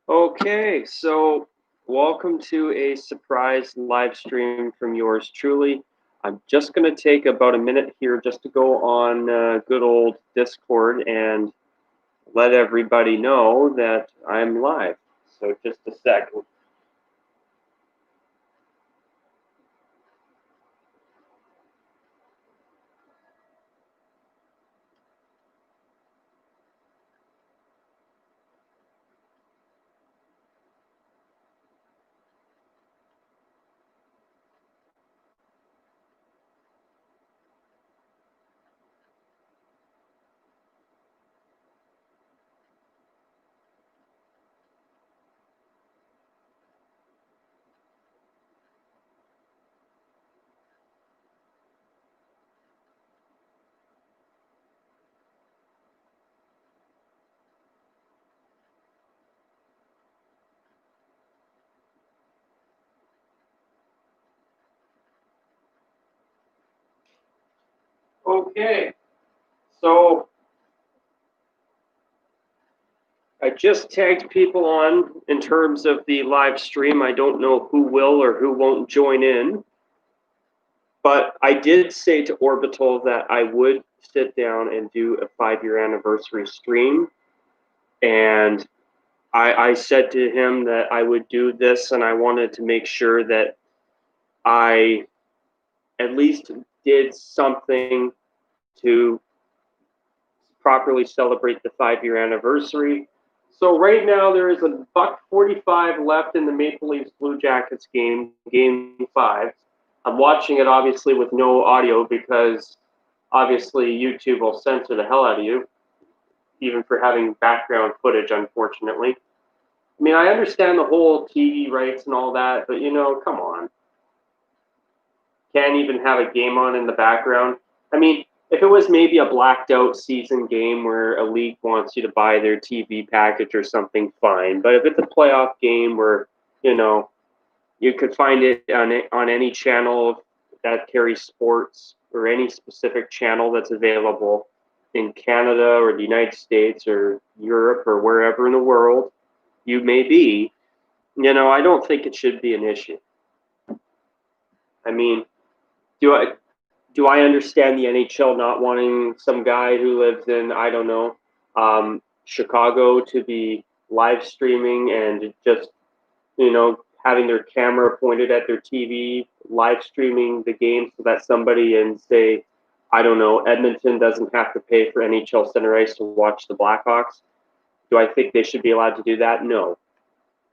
Okay, so welcome to a surprise live stream from yours truly. I'm just going to take about a minute here just to go on good old Discord and let everybody know that I'm live. So just a second. Okay, so I just tagged people on in terms of the live stream. I don't know who will or who won't join in. But I did say to Orbital that I would sit down and do a 5-year anniversary stream. And I said to him that I would do this and I wanted to make sure that I at least did something to properly celebrate the 5-year anniversary. So right now there is a $1.45 left in the Maple Leafs Blue Jackets game 5. I'm watching it obviously with no audio because obviously YouTube will censor the hell out of you, even for having background footage, unfortunately. I mean, I understand the whole TV rights and all that, but come on. Can't even have a game on in the background. I mean, if it was maybe a blacked out season game where a league wants you to buy their TV package or something, fine. But if it's a playoff game where, you could find it on any channel that carries sports or any specific channel that's available in Canada or the United States or Europe or wherever in the world you may be, I don't think it should be an issue. I mean, do I understand the NHL not wanting some guy who lives in, I don't know, Chicago to be live streaming and just, having their camera pointed at their TV, live streaming the game so that somebody in, say, I don't know, Edmonton doesn't have to pay for NHL Center Ice to watch the Blackhawks? Do I think they should be allowed to do that? No.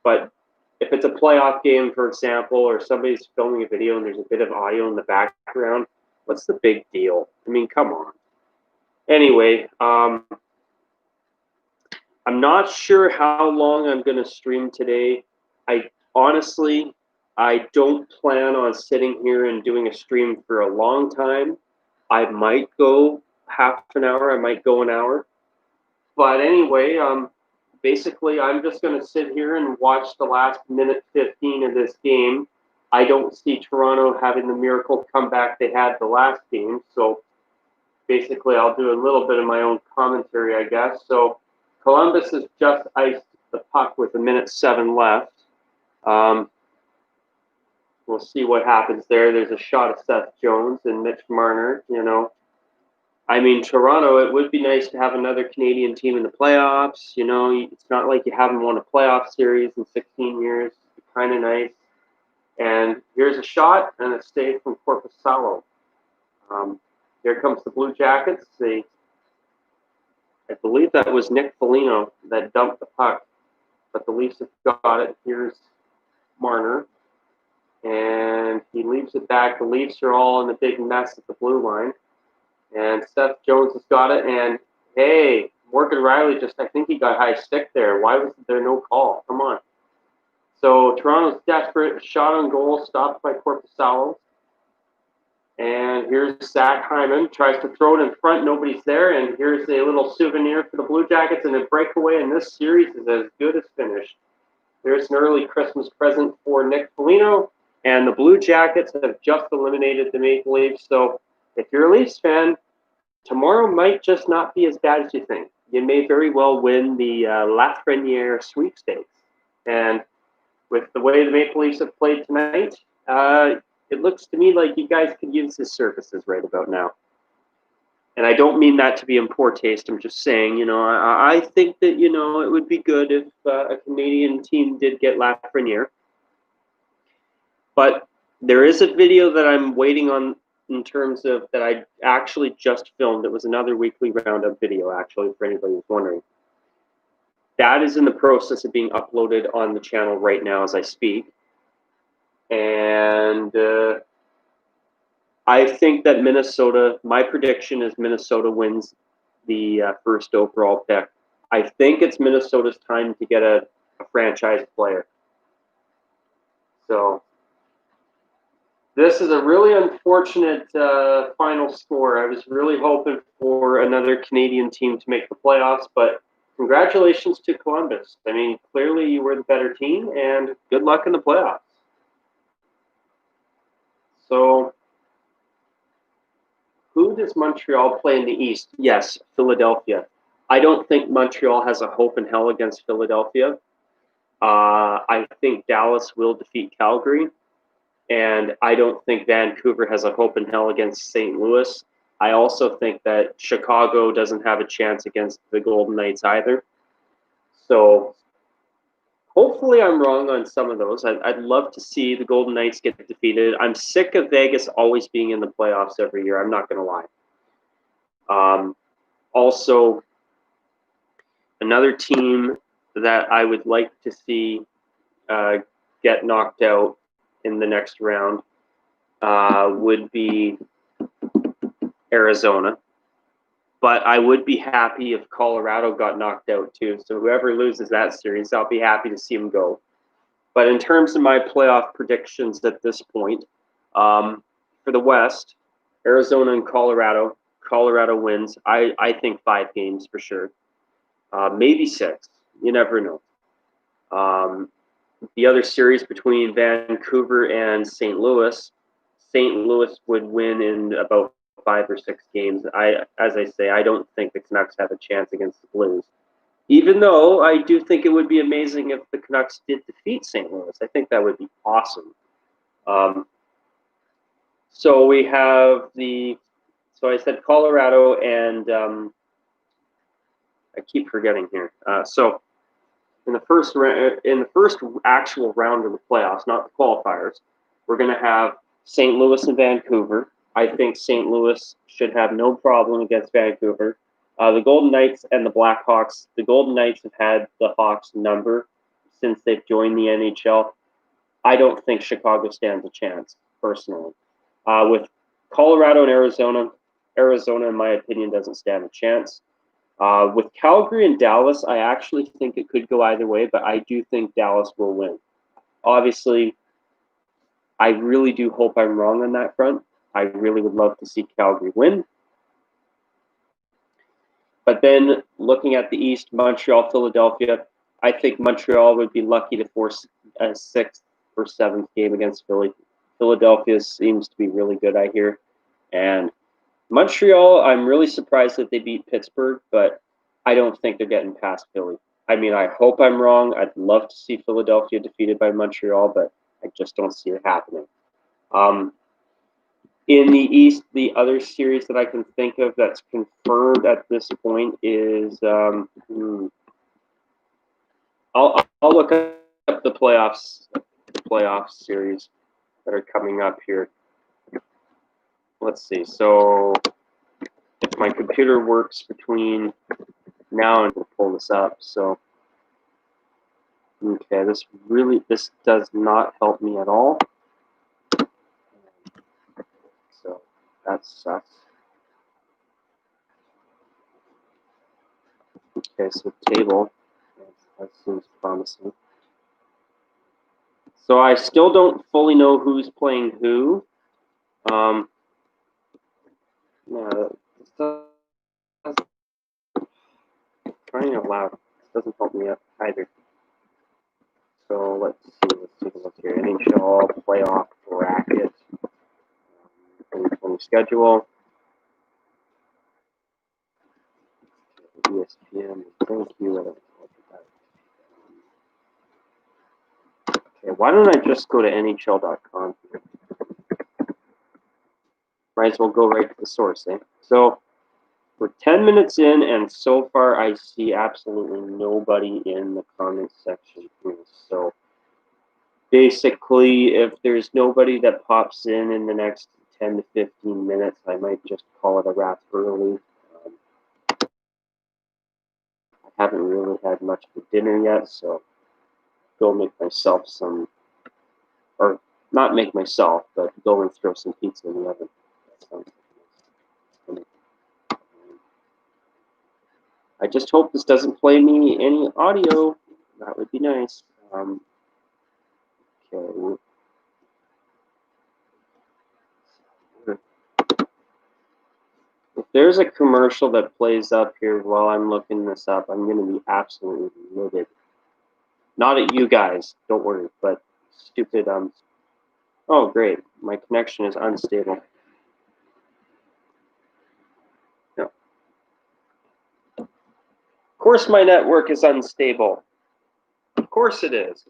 But if it's a playoff game, for example, or somebody's filming a video and there's a bit of audio in the background, what's the big deal? I mean, come on. Anyway, I'm not sure how long I'm going to stream today. Honestly, I don't plan on sitting here and doing a stream for a long time. I might go half an hour, I might go an hour. But anyway, basically, I'm just going to sit here and watch the last minute 15 of this game. I don't see Toronto having the miracle comeback they had the last game. So basically, I'll do a little bit of my own commentary, I guess. So Columbus has just iced the puck with 1:07 left. We'll see what happens there. There's a shot of Seth Jones and Mitch Marner. I mean, Toronto, it would be nice to have another Canadian team in the playoffs. It's not like you haven't won a playoff series in 16 years. It's kind of nice. And here's a shot and a save from Korpisalo. Here comes the Blue Jackets. I believe that was Nick Foligno that dumped the puck, but the Leafs have got it. Here's Marner, and he leaves it back. The Leafs are all in a big mess at the blue line, and Seth Jones has got it. And hey, Morgan Riley I think he got high stick there. Why was there no call? Come on. So Toronto's desperate. Shot on goal, stopped by Korpisalo. And here's Zach Hyman, tries to throw it in front, nobody's there, and here's a little souvenir for the Blue Jackets, and a breakaway in this series is as good as finished. There's an early Christmas present for Nick Foligno, and the Blue Jackets have just eliminated the Maple Leafs, so if you're a Leafs fan, tomorrow might just not be as bad as you think. You may very well win the Lafreniere sweepstakes. And with the way the Maple Leafs have played tonight, it looks to me like you guys could use his services right about now. And I don't mean that to be in poor taste. I'm just saying, I think that, it would be good if a Canadian team did get Lafreniere. But there is a video that I'm waiting on in terms of that I actually just filmed. It was another weekly roundup video, actually, for anybody who's wondering. That is in the process of being uploaded on the channel right now as I speak. And I think that Minnesota, my prediction is Minnesota wins the first overall pick. I think it's Minnesota's time to get a franchise player. So this is a really unfortunate final score. I was really hoping for another Canadian team to make the playoffs, but congratulations to Columbus. I mean, clearly you were the better team, and good luck in the playoffs. So who does Montreal play in the East? Yes, Philadelphia. I don't think Montreal has a hope in hell against Philadelphia. I think Dallas will defeat Calgary. And I don't think Vancouver has a hope in hell against St. Louis. I also think that Chicago doesn't have a chance against the Golden Knights either. So hopefully I'm wrong on some of those. I'd love to see the Golden Knights get defeated. I'm sick of Vegas always being in the playoffs every year. I'm not going to lie. Also, another team that I would like to see get knocked out in the next round would be Arizona. But I would be happy if Colorado got knocked out too. So whoever loses that series, I'll be happy to see them go. But in terms of my playoff predictions at this point, for the West, Arizona and Colorado, Colorado wins. I think 5 games for sure. Maybe 6. You never know. The other series between Vancouver and St. Louis would win in about 5 or 6 games. As I say, I don't think the Canucks have a chance against the Blues. Even though I do think it would be amazing if the Canucks did defeat St. Louis. I think that would be awesome. So we have so I said Colorado and I keep forgetting here. So in the first actual round of the playoffs, not the qualifiers, we're going to have St. Louis and Vancouver. I think St. Louis should have no problem against Vancouver. The Golden Knights and the Blackhawks. The Golden Knights have had the Hawks number since they've joined the NHL. I don't think Chicago stands a chance, personally. With Colorado and Arizona, in my opinion, doesn't stand a chance. With Calgary and Dallas, I actually think it could go either way, but I do think Dallas will win. Obviously, I really do hope I'm wrong on that front. I really would love to see Calgary win. But then looking at the East, Montreal, Philadelphia, I think Montreal would be lucky to force a 6th or 7th game against Philly. Philadelphia seems to be really good, I hear. And Montreal, I'm really surprised that they beat Pittsburgh, but I don't think they're getting past Philly. I mean, I hope I'm wrong. I'd love to see Philadelphia defeated by Montreal, but I just don't see it happening. In the East, the other series that I can think of that's confirmed at this point is I'll look up the playoff series that are coming up here. Let's see. So if my computer works between now and we'll pull this up. So okay, this does not help me at all. So that sucks. Okay, so table. That seems promising. So I still don't fully know who's playing who. No, this crying out loud. This doesn't help me up either. So let's take a look here. NHL playoff bracket. 2020 schedule. ESPN. Thank you. why don't I just go to NHL.com here? Might as well go right to the source, eh? So we're 10 minutes in, and so far I see absolutely nobody in the comment section here. So basically, if there's nobody that pops in the next 10 to 15 minutes, I might just call it a wrap early. I haven't really had much for dinner yet, so go make myself some, or not make myself, but go and throw some pizza in the oven. That sounds nice. I just hope this doesn't play me any audio. That would be nice. Okay. If there's a commercial that plays up here while I'm looking this up, I'm going to be absolutely livid. Not at you guys, don't worry, but stupid. Oh, great. My connection is unstable. No. Of course my network is unstable. Of course it is.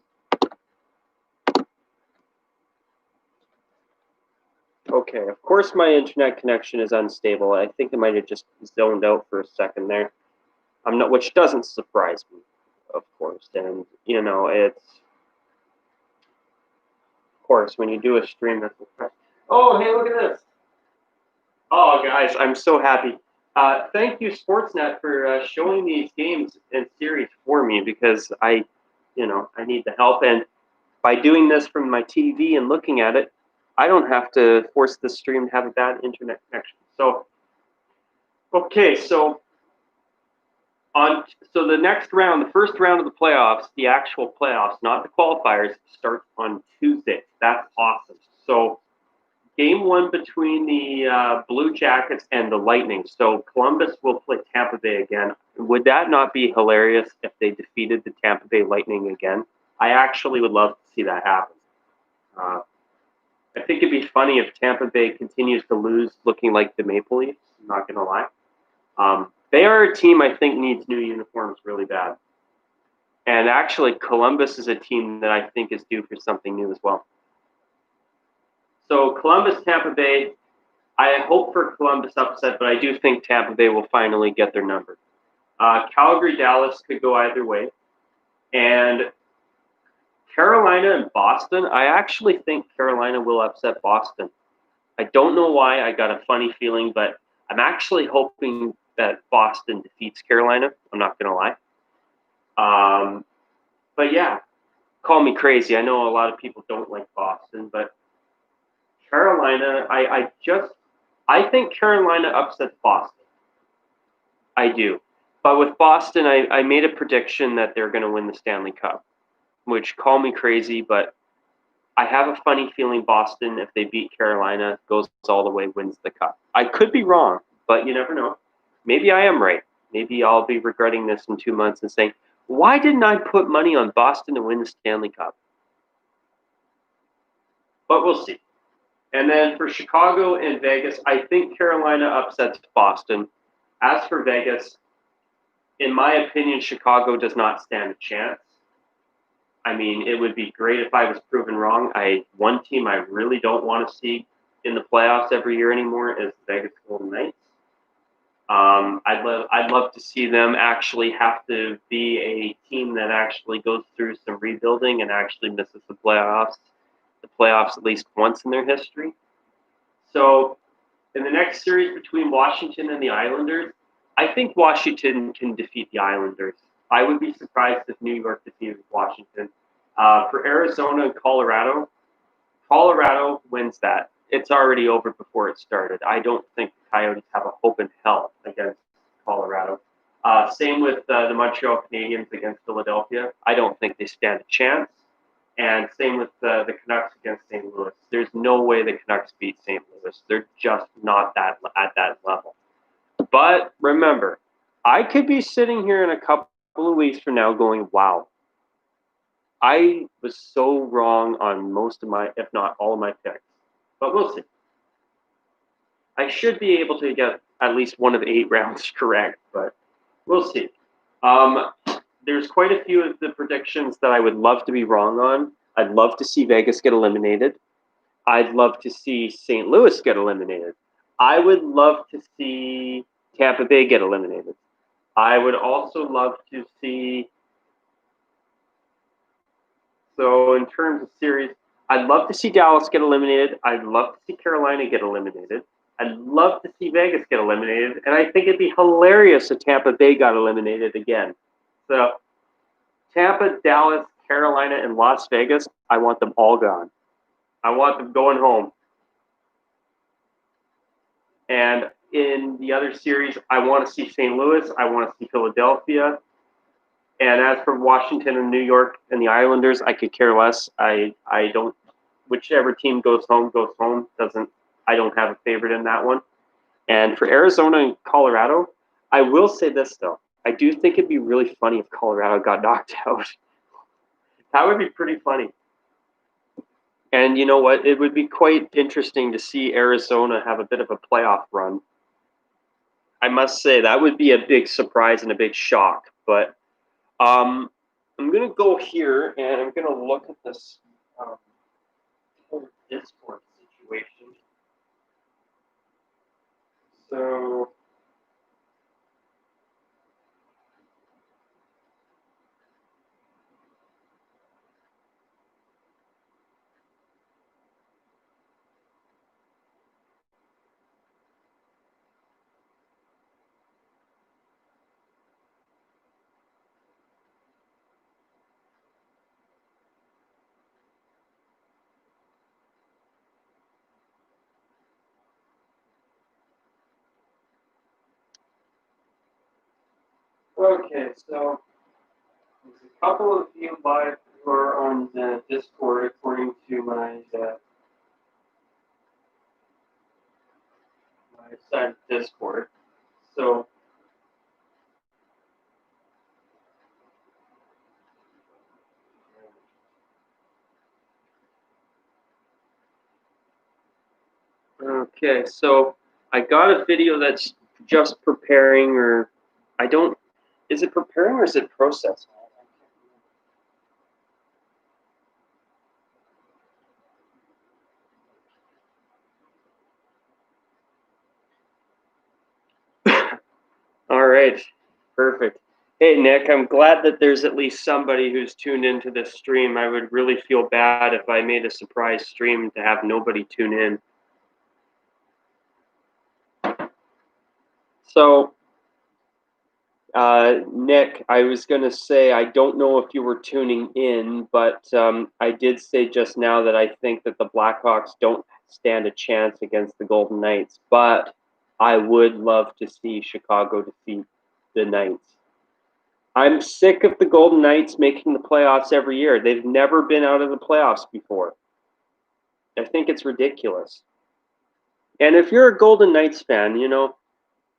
Okay, of course my internet connection is unstable. I think it might have just zoned out for a second there. I'm not, which doesn't surprise me, of course. And you know, it's of course when you do a stream that's oh, hey, look at this. Oh, guys, I'm so happy. Thank you, Sportsnet, for showing these games and series for me because I need the help. And by doing this from my TV and looking at it, I don't have to force the stream to have a bad internet connection. So, okay, so the next round, the first round of the playoffs, the actual playoffs, not the qualifiers, starts on Tuesday. That's awesome. So, game one between the Blue Jackets and the Lightning. So Columbus will play Tampa Bay again. Would that not be hilarious if they defeated the Tampa Bay Lightning again? I actually would love to see that happen. I think it'd be funny if Tampa Bay continues to lose looking like the Maple Leafs. I'm not going to lie. They are a team I think needs new uniforms really bad. And actually, Columbus is a team that I think is due for something new as well. So Columbus, Tampa Bay, I hope for Columbus upset, but I do think Tampa Bay will finally get their number. Calgary, Dallas could go either way. And Carolina and Boston, I actually think Carolina will upset Boston. I don't know why. I got a funny feeling, but I'm actually hoping that Boston defeats Carolina. I'm not going to lie. But yeah, call me crazy. I know a lot of people don't like Boston, but Carolina, I think Carolina upsets Boston. I do. But with Boston, I made a prediction that they're going to win the Stanley Cup, which call me crazy, but I have a funny feeling Boston, if they beat Carolina, goes all the way, wins the Cup. I could be wrong, but you never know. Maybe I am right. Maybe I'll be regretting this in 2 months and saying, why didn't I put money on Boston to win the Stanley Cup? But we'll see. And then for Chicago and Vegas, I think Carolina upsets Boston. As for Vegas, in my opinion, Chicago does not stand a chance. I mean, it would be great if I was proven wrong. One team I really don't want to see in the playoffs every year anymore is the Vegas Golden Knights. I'd love to see them actually have to be a team that actually goes through some rebuilding and actually misses the playoffs at least once in their history. So in the next series between Washington and the Islanders, I think Washington can defeat the Islanders. I would be surprised if New York defeated Washington. For Arizona and Colorado wins that. It's already over before it started. I don't think the Coyotes have a hope in hell against Colorado. Same with the Montreal Canadiens against Philadelphia. I don't think they stand a chance. And same with the Canucks against St. Louis. There's no way the Canucks beat St. Louis. They're just not at that level. But remember, I could be sitting here in a couple of weeks from now going, wow, I was so wrong on most of my, if not all of my picks. But we'll see. I should be able to get at least one of 8 rounds correct, but we'll see. There's quite a few of the predictions that I would love to be wrong on. I'd love to see Vegas get eliminated. I'd love to see St. Louis get eliminated. I would love to see Tampa Bay get eliminated. I would also love to see. So in terms of series, I'd love to see Dallas get eliminated. I'd love to see Carolina get eliminated. I'd love to see Vegas get eliminated. And I think it'd be hilarious if Tampa Bay got eliminated again. So Tampa, Dallas, Carolina, and Las Vegas, I want them all gone. I want them going home. And in the other series, I want to see St. Louis. I want to see Philadelphia. And as for Washington and New York and the Islanders, I could care less. I don't. Whichever team goes home goes home. I don't have a favorite in that one. And for Arizona and Colorado, I will say this though. I do think it'd be really funny if Colorado got knocked out. That would be pretty funny. And you know what? It would be quite interesting to see Arizona have a bit of a playoff run. I must say that would be a big surprise and a big shock. But I'm going to go here and I'm going to look at this whole Discord situation. So okay, so there's a couple of you live who are on the Discord according to my side of Discord. So okay, so I got a video that's just preparing, or I don't. Is it preparing or is it processing? All right, perfect. Hey, Nick, I'm glad that there's at least somebody who's tuned into this stream. I would really feel bad if I made a surprise stream to have nobody tune in. So, Nick, I was going to say, I don't know if you were tuning in, but I did say just now that I think that the Blackhawks don't stand a chance against the Golden Knights, but I would love to see Chicago defeat the Knights. I'm sick of the Golden Knights making the playoffs every year. They've never been out of the playoffs before. I think it's ridiculous. And if you're a Golden Knights fan, you know,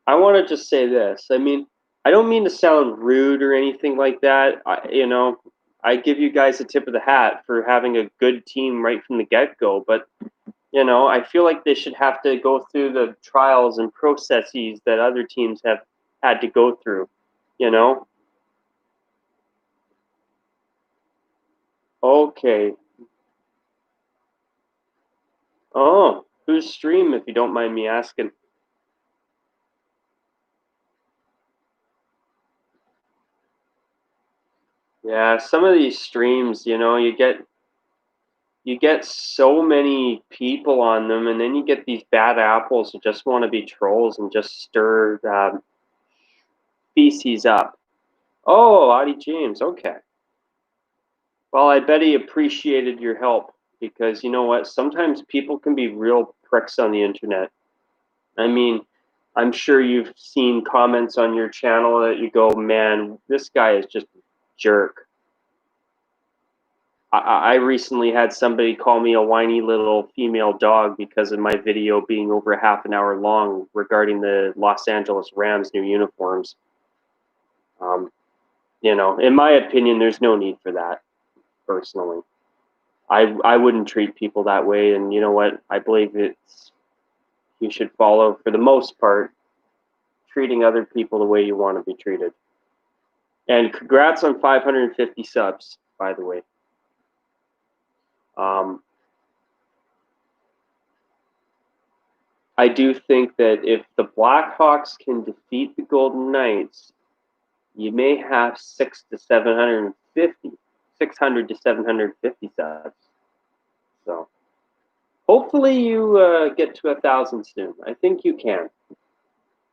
I want to just say this. I mean, I don't mean to sound rude or anything like that. I give you guys a tip of the hat for having a good team right from the get-go. But, you know, I feel like they should have to go through the trials and processes that other teams have had to go through, you know? Okay. Oh, whose stream, if you don't mind me asking? Yeah, some of these streams, you know, you get so many people on them, and then you get these bad apples who just want to be trolls and just stir feces up. Oh, Audie James, okay. Well, I bet he appreciated your help because you know what? Sometimes people can be real pricks on the internet. I mean, I'm sure you've seen comments on your channel that you go, man, this guy is just a jerk. I recently had somebody call me a whiny little female dog because of my video being over half an hour long regarding the Los Angeles Rams new uniforms. You know, in my opinion, there's no need for that, personally. I wouldn't treat people that way, and you know what? I believe you should follow, for the most part, treating other people the way you want to be treated. And congrats on 550 subs, by the way. I do think that if the Blackhawks can defeat the Golden Knights, you may have 600 to 750 subs. So hopefully you get to 1,000 soon. I think you can.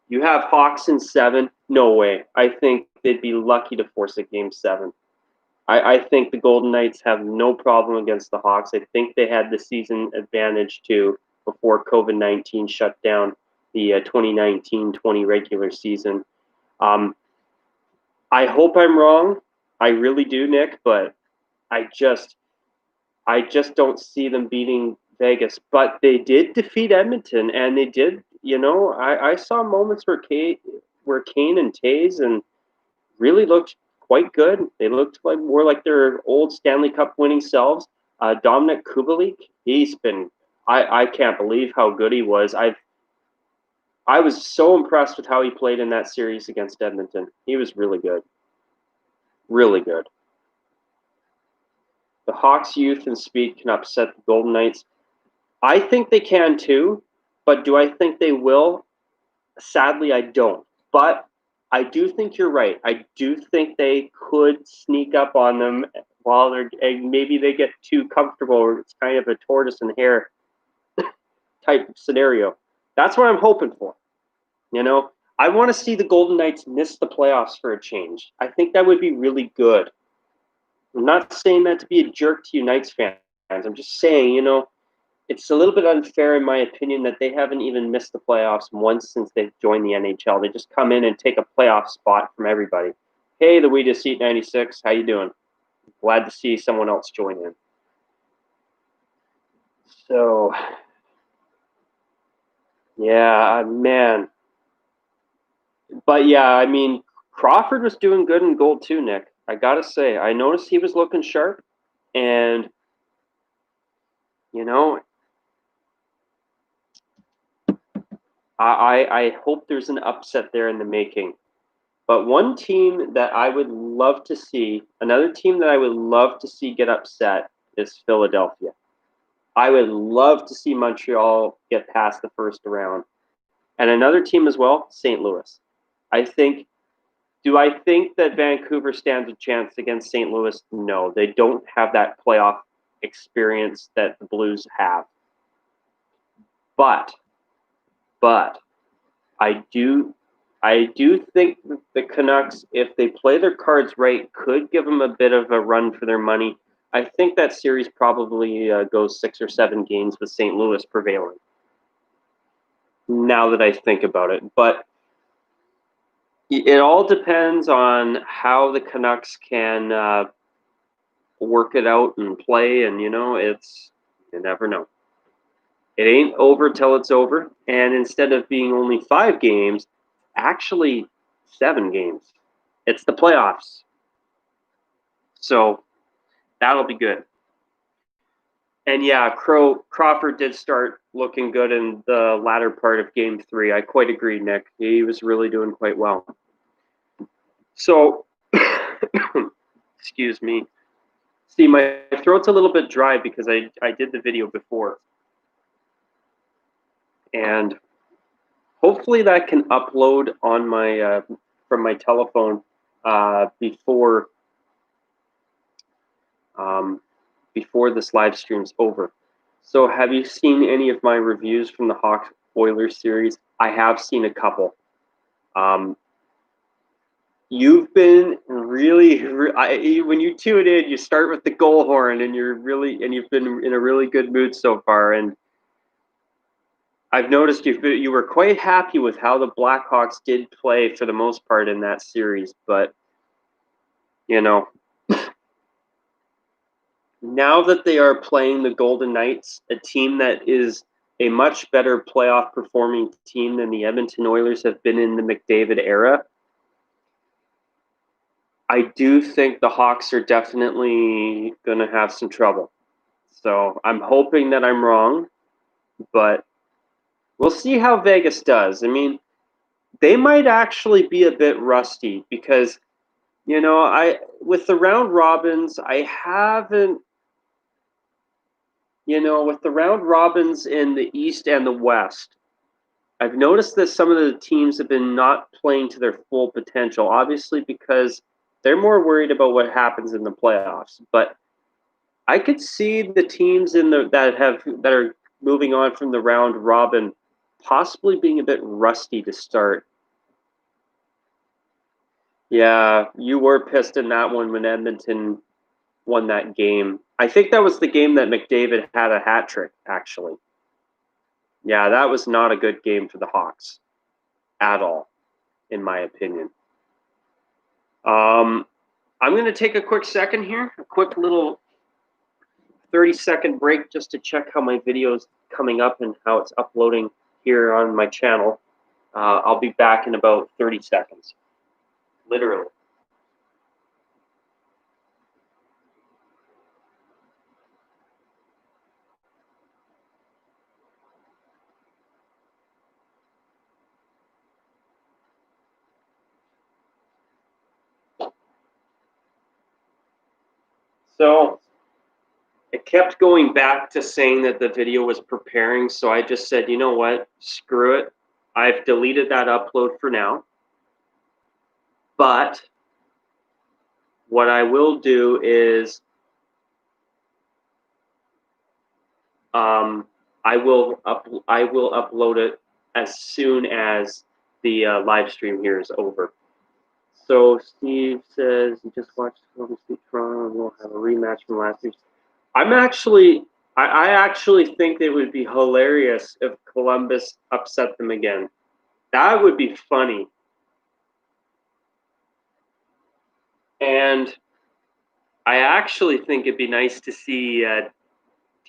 You have Hawks in 7? No way. I think they'd be lucky to force a game 7. I think the Golden Knights have no problem against the Hawks. I think they had the season advantage too before COVID-19 shut down the 2019-20 regular season. I hope I'm wrong. I really do, Nick, but I just don't see them beating Vegas. But they did defeat Edmonton, and they did. I saw moments where Kane and Taves and really looked quite good. They looked like more like their old Stanley Cup winning selves. Dominic Kubalik, he's been. I can't believe how good he was. I was so impressed with how he played in that series against Edmonton. He was really good. Really good. The Hawks' youth and speed can upset the Golden Knights. I think they can too, but do I think they will? Sadly, I don't. But I do think you're right. I do think they could sneak up on them while maybe they get too comfortable, or it's kind of a tortoise and hare type scenario. That's what I'm hoping for. I want to see the Golden Knights miss the playoffs for a change. I think that would be really good. I'm not saying that to be a jerk to you Knights fans. I'm just saying, it's a little bit unfair in my opinion that they haven't even missed the playoffs once since they've joined the NHL. They just come in and take a playoff spot from everybody. Hey, the We Just Seat 96, how you doing? Glad to see someone else join in. So, yeah, man. But yeah, I mean, Crawford was doing good in goal too, Nick. I gotta say, I noticed he was looking sharp, and I hope there's an upset there in the making. But one team that I would love to see, another team that I would love to see get upset is Philadelphia. I would love to see Montreal get past the first round. And another team as well, St. Louis. Do I think that Vancouver stands a chance against St. Louis? No, they don't have that playoff experience that the Blues have. But I do think that the Canucks, if they play their cards right, could give them a bit of a run for their money. I think that series probably goes 6 or 7 games with St. Louis prevailing. Now that I think about it, but it all depends on how the Canucks can work it out and play, and you never know. It ain't over till it's over, and instead of being only 5 games, actually 7 games. It's the playoffs. So that'll be good. And yeah, Crawford did start looking good in the latter part of Game 3. I quite agree, Nick. He was really doing quite well. So, excuse me. See, my throat's a little bit dry because I did the video before. And hopefully that can upload on my from my telephone before this live stream's over. So have you seen any of my reviews from the Hawks Oilers series? I have seen a couple. You've been really, when you tune in, you start with the goal horn, and you've been in a really good mood so far. And I've noticed you were quite happy with how the Blackhawks did play for the most part in that series, but now that they are playing the Golden Knights, a team that is a much better playoff performing team than the Edmonton Oilers have been in the McDavid era, I do think the Hawks are definitely going to have some trouble. So I'm hoping that I'm wrong, but we'll see how Vegas does. I mean, they might actually be a bit rusty because, with the round robins, I haven't You know, with the round robins in the East and the West, I've noticed that some of the teams have been not playing to their full potential, obviously because they're more worried about what happens in the playoffs. But I could see the teams in the that are moving on from the round robin possibly being a bit rusty to start. Yeah, you were pissed in that one when Edmonton won that game. I think that was the game that McDavid had a hat trick, actually. Yeah, that was not a good game for the Hawks at all, in my opinion. I'm going to take a quick second here, a quick little 30-second break just to check how my video is coming up and how it's uploading here on my channel. I'll be back in about 30 seconds, literally. So it kept going back to saying that the video was preparing, so I just said, you know what, screw it. I've deleted that upload for now. But what I will do is I will upload it as soon as the live stream here is over. So Steve says he just watched Columbus beat Toronto and we'll have a rematch from last year. I actually think it would be hilarious if Columbus upset them again. That would be funny. And I actually think it'd be nice to see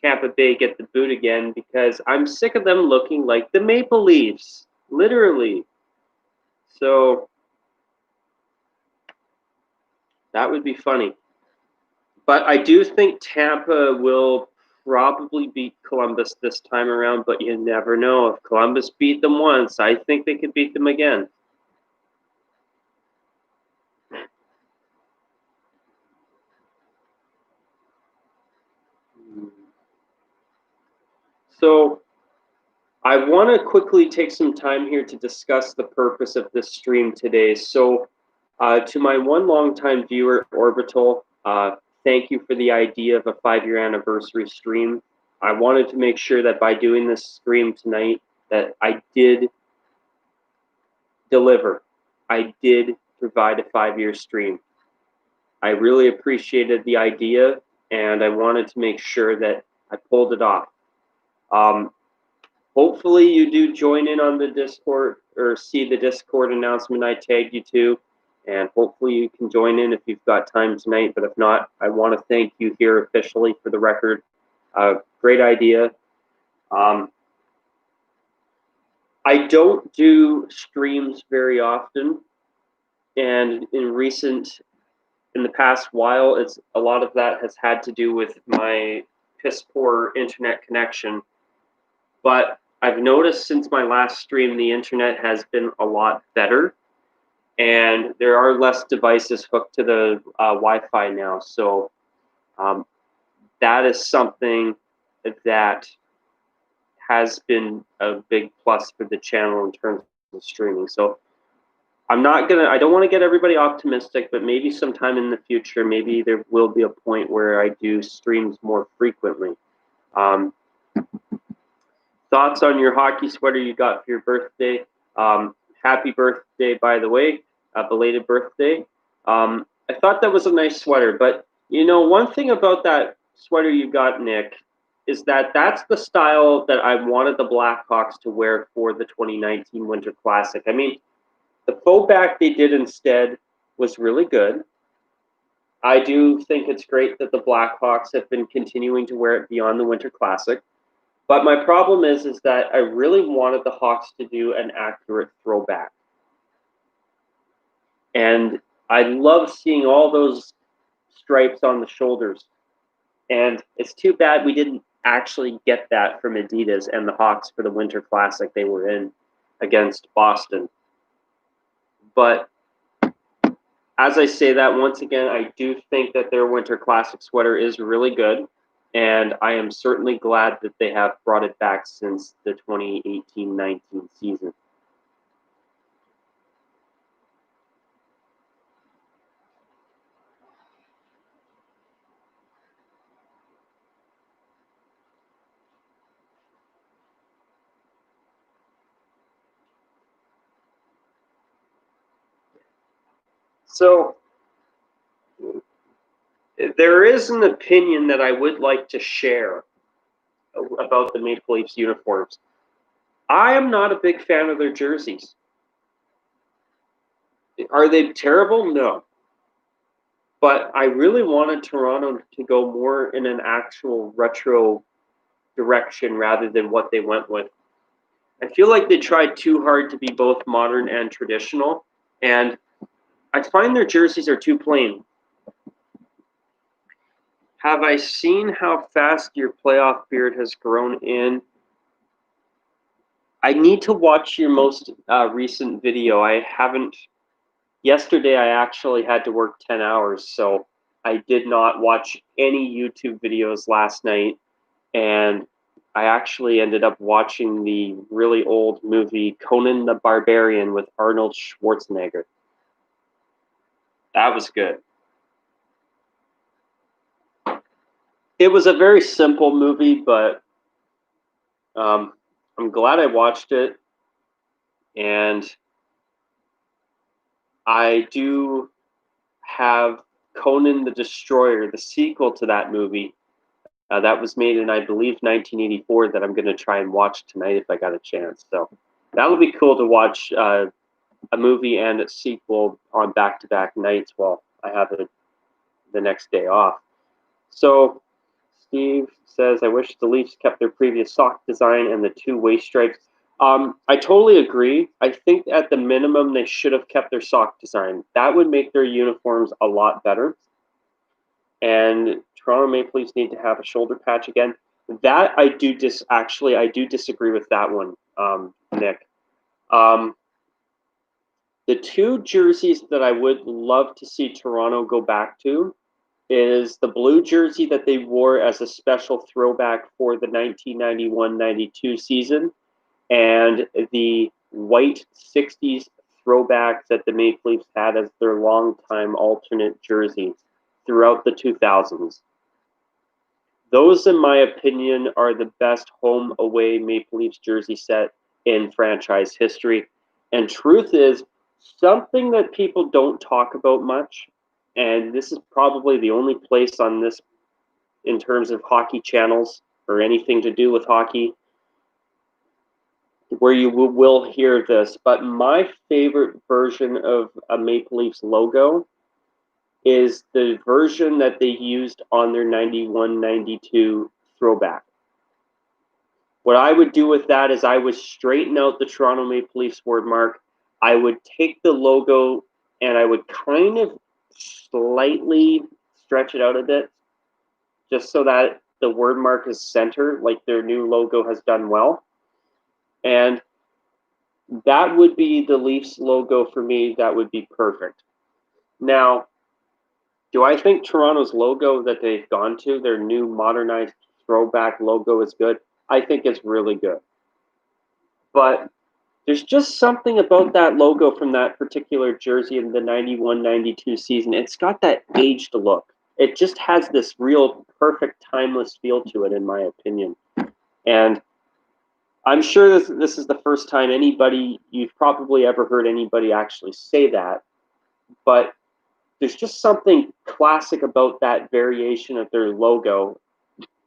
Tampa Bay get the boot again because I'm sick of them looking like the Maple Leafs, literally. So that would be funny. But I do think Tampa will probably beat Columbus this time around, but you never know. If Columbus beat them once, I think they could beat them again. So I want to quickly take some time here to discuss the purpose of this stream today. So to my one longtime viewer, Orbital, thank you for the idea of a 5-year anniversary stream. I wanted to make sure that by doing this stream tonight that I did deliver. I did provide a 5-year stream. I really appreciated the idea, and I wanted to make sure that I pulled it off. Hopefully you do join in on the Discord or see the Discord announcement I tagged you to, and hopefully you can join in if you've got time tonight. But if not, I want to thank you here officially for the record. Great idea. I don't do streams very often, and in the past while, it's a lot of that has had to do with my piss poor internet connection. But I've noticed since my last stream, the internet has been a lot better, and there are less devices hooked to the Wi-Fi now. So that is something that has been a big plus for the channel in terms of streaming. So I don't want to get everybody optimistic, but maybe sometime in the future, maybe there will be a point where I do streams more frequently. Thoughts on your hockey sweater you got for your birthday? Happy birthday, by the way, belated birthday. I thought that was a nice sweater, but you know, one thing about that sweater you got, Nick, is that that's the style that I wanted the Blackhawks to wear for the 2019 Winter Classic. I mean, the faux back they did instead was really good. I do think it's great that the Blackhawks have been continuing to wear it beyond the Winter Classic. But my problem is that I really wanted the Hawks to do an accurate throwback. And I love seeing all those stripes on the shoulders. And it's too bad we didn't actually get that from Adidas and the Hawks for the Winter Classic they were in against Boston. But as I say that, once again, I do think that their Winter Classic sweater is really good. and I am certainly glad that they have brought it back since the 2018-19 season. So there is an opinion that I would like to share about the Maple Leafs uniforms. I am not a big fan of their jerseys. Are they terrible? No. But I really wanted Toronto to go more in an actual retro direction rather than what they went with. I feel like they tried too hard to be both modern and traditional, and I find their jerseys are too plain. Have I seen how fast your playoff beard has grown in? I need to watch your most recent video. I haven't. Yesterday, I actually had to work 10 hours, so I did not watch any YouTube videos last night. And I actually ended up watching the really old movie Conan the Barbarian with Arnold Schwarzenegger. That was good. It was a very simple movie, but I'm glad I watched it. And I do have Conan the Destroyer, the sequel to that movie. That was made in, I believe, 1984 that I'm going to try and watch tonight if I got a chance. So that would be cool to watch a movie and a sequel on back-to-back nights while I have it the next day off. So Steve says, I wish the Leafs kept their previous sock design and the two waist stripes. I totally agree. I think at the minimum they should have kept their sock design. That would make their uniforms a lot better. And Toronto Maple Leafs need to have a shoulder patch again. That I do disagree with that one, Nick. The two jerseys that I would love to see Toronto go back to is the blue jersey that they wore as a special throwback for the 1991-92 season and the white 60s throwback that the Maple Leafs had as their longtime alternate jersey throughout the 2000s. Those, in my opinion, are the best home-away Maple Leafs jersey set in franchise history. And truth is, something that people don't talk about much, and this is probably the only place on this in terms of hockey channels or anything to do with hockey where you will hear this, but my favorite version of a Maple Leafs logo is the version that they used on their 91-92 throwback. What I would do with that is I would straighten out the Toronto Maple Leafs word mark. I would take the logo and I would kind of slightly stretch it out a bit just so that the word mark is centered, like their new logo has done well. And that would be the Leafs logo for me. That would be perfect. Now, do I think Toronto's logo that they've gone to, their new modernized throwback logo, is good? I think it's really good. But there's just something about that logo from that particular jersey in the 91-92 season. It's got that aged look. It just has this real perfect timeless feel to it, in my opinion. And I'm sure this is the first time you've probably ever heard anybody actually say that. But there's just something classic about that variation of their logo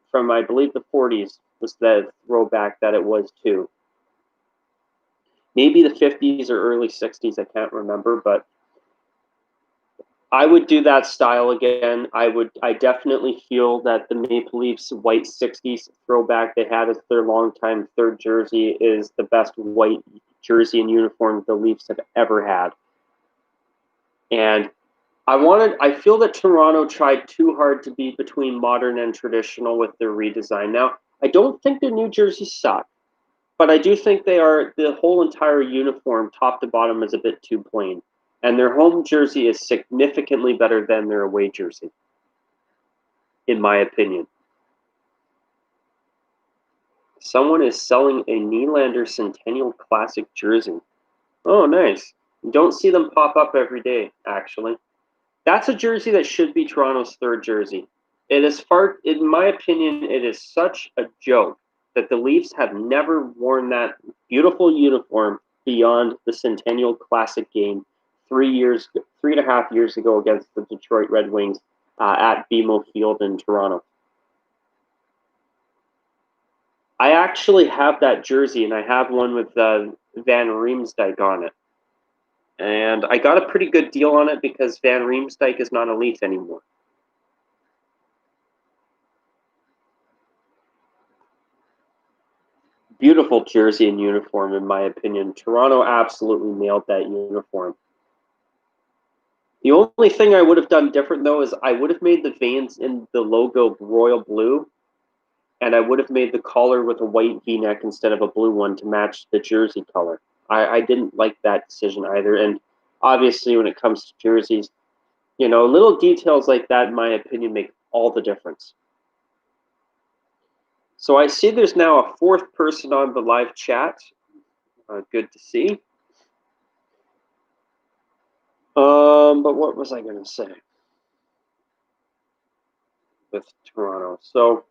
from, I believe, the 40s was the throwback that it was too. Maybe the 50s or early 60s, I can't remember, but I would do that style again. I definitely feel that the Maple Leafs white 60s throwback they had as their longtime third jersey is the best white jersey and uniform the Leafs have ever had. And I feel that Toronto tried too hard to be between modern and traditional with their redesign. Now, I don't think their new jerseys suck, but I do think the whole entire uniform, top to bottom, is a bit too plain. And their home jersey is significantly better than their away jersey, in my opinion. Someone is selling a Nylander Centennial Classic jersey. Oh, nice. You don't see them pop up every day, actually. That's a jersey that should be Toronto's third jersey. It is far, in my opinion, it is such a joke that the Leafs have never worn that beautiful uniform beyond the Centennial Classic game 3.5 years ago against the Detroit Red Wings at BMO Field in Toronto. I actually have that jersey, and I have one with Van Riemsdyk on it. And I got a pretty good deal on it because Van Riemsdyk is not a Leaf anymore. Beautiful jersey and uniform, in my opinion. Toronto absolutely nailed that uniform. The only thing I would have done different, though, is I would have made the veins in the logo royal blue, and I would have made the collar with a white V-neck instead of a blue one to match the jersey color. I didn't like that decision either, and obviously when it comes to jerseys, little details like that, in my opinion, make all the difference. So I see there's now a fourth person on the live chat. Good to see. But what was I going to say with Toronto? So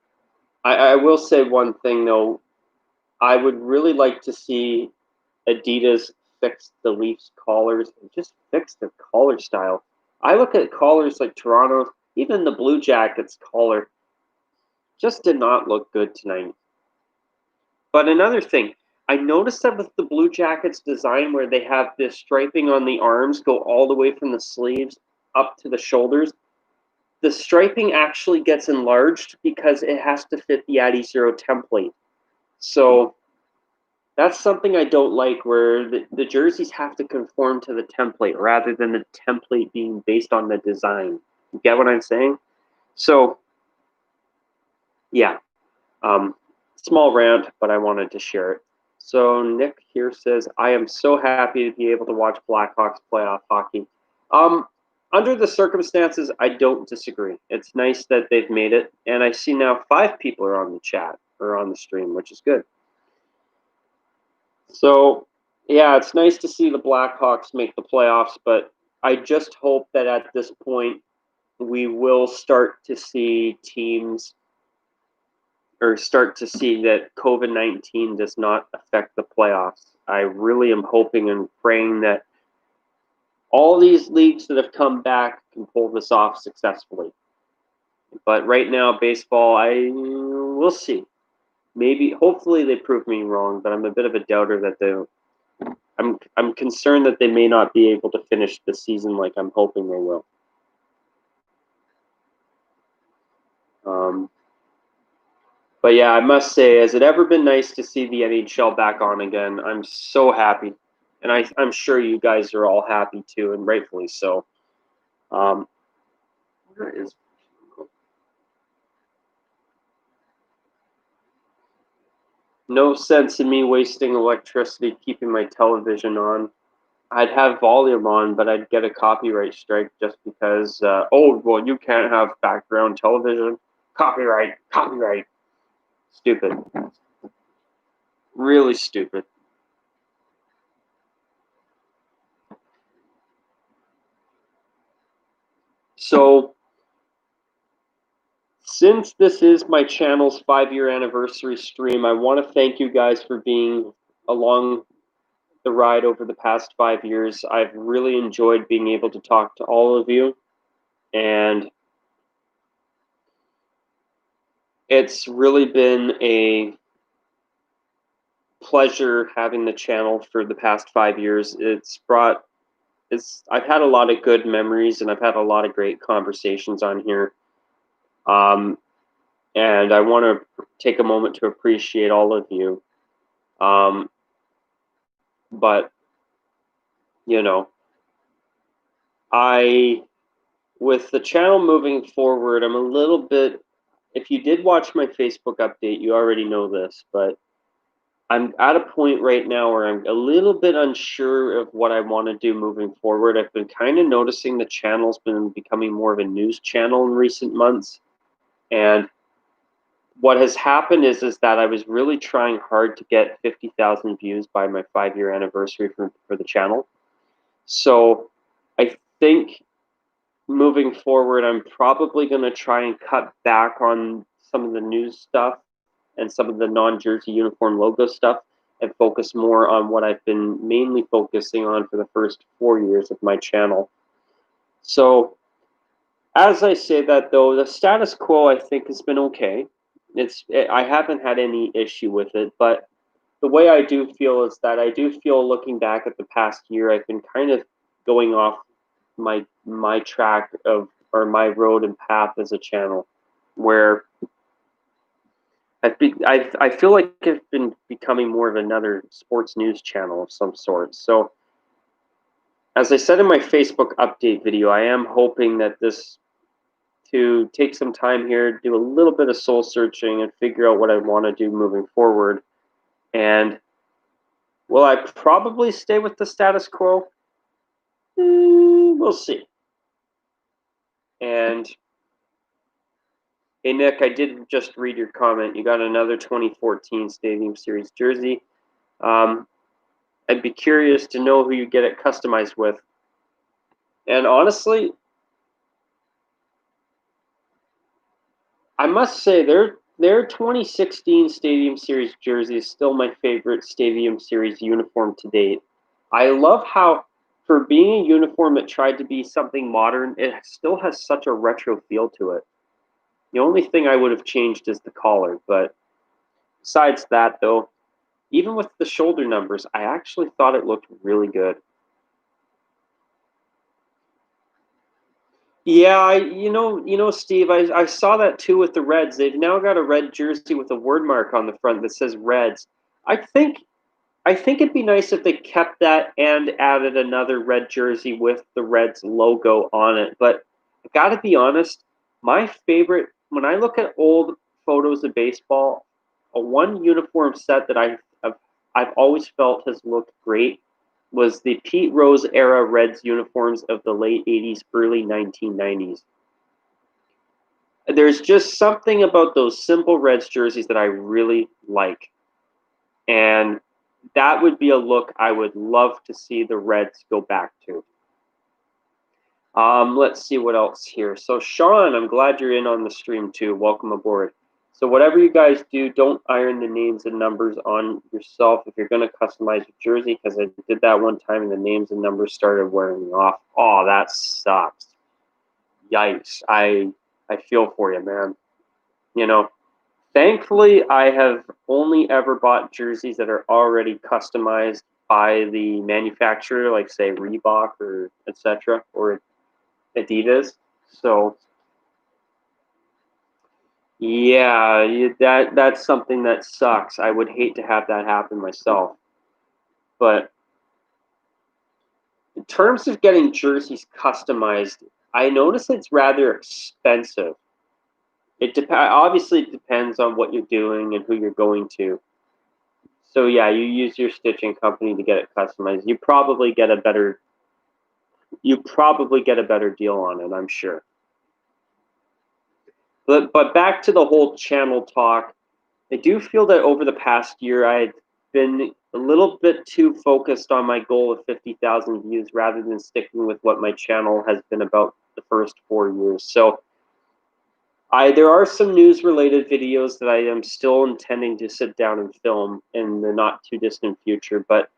I will say one thing, though. I would really like to see Adidas fix the Leafs collars and just fix their collar style. I look at collars like Toronto's, even the Blue Jackets collar just did not look good tonight. But another thing, I noticed that with the Blue Jackets design where they have this striping on the arms go all the way from the sleeves up to the shoulders, the striping actually gets enlarged because it has to fit the Adizero template. So that's something I don't like, where the jerseys have to conform to the template rather than the template being based on the design. You get what I'm saying? So, yeah. Small rant, but I wanted to share it. So Nick here says, I am so happy to be able to watch Blackhawks playoff hockey. Under the circumstances, I don't disagree. It's nice that they've made it, and I see now 5 people are on the chat or on the stream, which is good. So, yeah, it's nice to see the Blackhawks make the playoffs, but I just hope that at this point we will start to see teams or start to see that COVID-19 does not affect the playoffs. I really am hoping and praying that all these leagues that have come back can pull this off successfully. But right now, baseball, we'll see. Maybe, hopefully, they prove me wrong. But I'm a bit of a doubter that I'm concerned that they may not be able to finish the season like I'm hoping they will. But yeah, I must say, has it ever been nice to see the NHL back on again? I'm so happy, and I'm sure you guys are all happy too, and rightfully so. Where is? No sense in me wasting electricity keeping my television on. I'd have volume on, but I'd get a copyright strike just because, well, you can't have background television. Copyright. Stupid. Really stupid. So, since this is my channel's 5-year anniversary stream, I want to thank you guys for being along the ride over the past 5 years. I've really enjoyed being able to talk to all of you, and it's really been a pleasure having the channel for the past 5 years. I've had a lot of good memories, and I've had a lot of great conversations on here. And I want to take a moment to appreciate all of you. But, with the channel moving forward, I'm a little bit, if you did watch my Facebook update, you already know this, but I'm at a point right now where I'm a little bit unsure of what I want to do moving forward. I've been kind of noticing the channel's been becoming more of a news channel in recent months, and what has happened is that I was really trying hard to get 50,000 views by my 5-year anniversary for the channel. So I think moving forward, I'm probably going to try and cut back on some of the news stuff and some of the non-jersey uniform logo stuff and focus more on what I've been mainly focusing on for the first 4 years of my channel. So as I say that, though, the status quo I think has been okay. I haven't had any issue with it, but the way I do feel is that I do feel, looking back at the past year, I've been kind of going off my track of, or my road and path as a channel, where I feel like it's been becoming more of another sports news channel of some sort. So as I said in my Facebook update video, I am hoping that to take some time here, do a little bit of soul searching and figure out what I want to do moving forward. And will I probably stay with the status quo? We'll see. And hey, Nick, I did just read your comment. You got another 2014 Stadium Series jersey. I'd be curious to know who you get it customized with. And honestly, I must say their 2016 Stadium Series jersey is still my favorite Stadium Series uniform to date. I love how, for being a uniform that tried to be something modern, it still has such a retro feel to it. The only thing I would have changed is the collar, but besides that, though, even with the shoulder numbers, I actually thought it looked really good. Yeah, Steve, I saw that too with the Reds. They've now got a red jersey with a word mark on the front that says Reds. I think I think it'd be nice if they kept that and added another red jersey with the Reds logo on it. But I got to be honest, my favorite, when I look at old photos of baseball, a one uniform set that I've always felt has looked great was the Pete Rose era Reds uniforms of the late 80s, early 1990s. There's just something about those simple Reds jerseys that I really like. And that would be a look I would love to see the Reds go back to. Let's see what else here. So, Sean, I'm glad you're in on the stream too. Welcome aboard. So whatever you guys do, don't iron the names and numbers on yourself if you're going to customize your jersey, because I did that one time and the names and numbers started wearing me off. Oh, that sucks. Yikes. I feel for you, man. You know, thankfully, I have only ever bought jerseys that are already customized by the manufacturer, like say Reebok or etc. or Adidas. So yeah, that's something that sucks. I would hate to have that happen myself. But in terms of getting jerseys customized, I notice it's rather expensive. Obviously it depends on what you're doing and who you're going to. So yeah, you use your stitching company to get it customized. You probably get a better deal on it, I'm sure. But back to the whole channel talk, I do feel that over the past year I've been a little bit too focused on my goal of 50,000 views rather than sticking with what my channel has been about the first 4 years. So there are some news-related videos that I am still intending to sit down and film in the not-too-distant future, but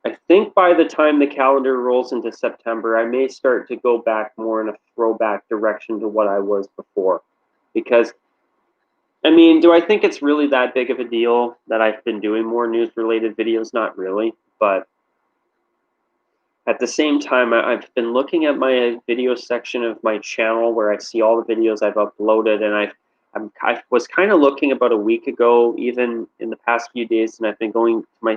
I think by the time the calendar rolls into September, I may start to go back more in a throwback direction to what I was before. Because, I mean, do I think it's really that big of a deal that I've been doing more news-related videos? Not really, but at the same time, I've been looking at my video section of my channel where I see all the videos I've uploaded, and I was kind of looking about a week ago, even in the past few days, and I've been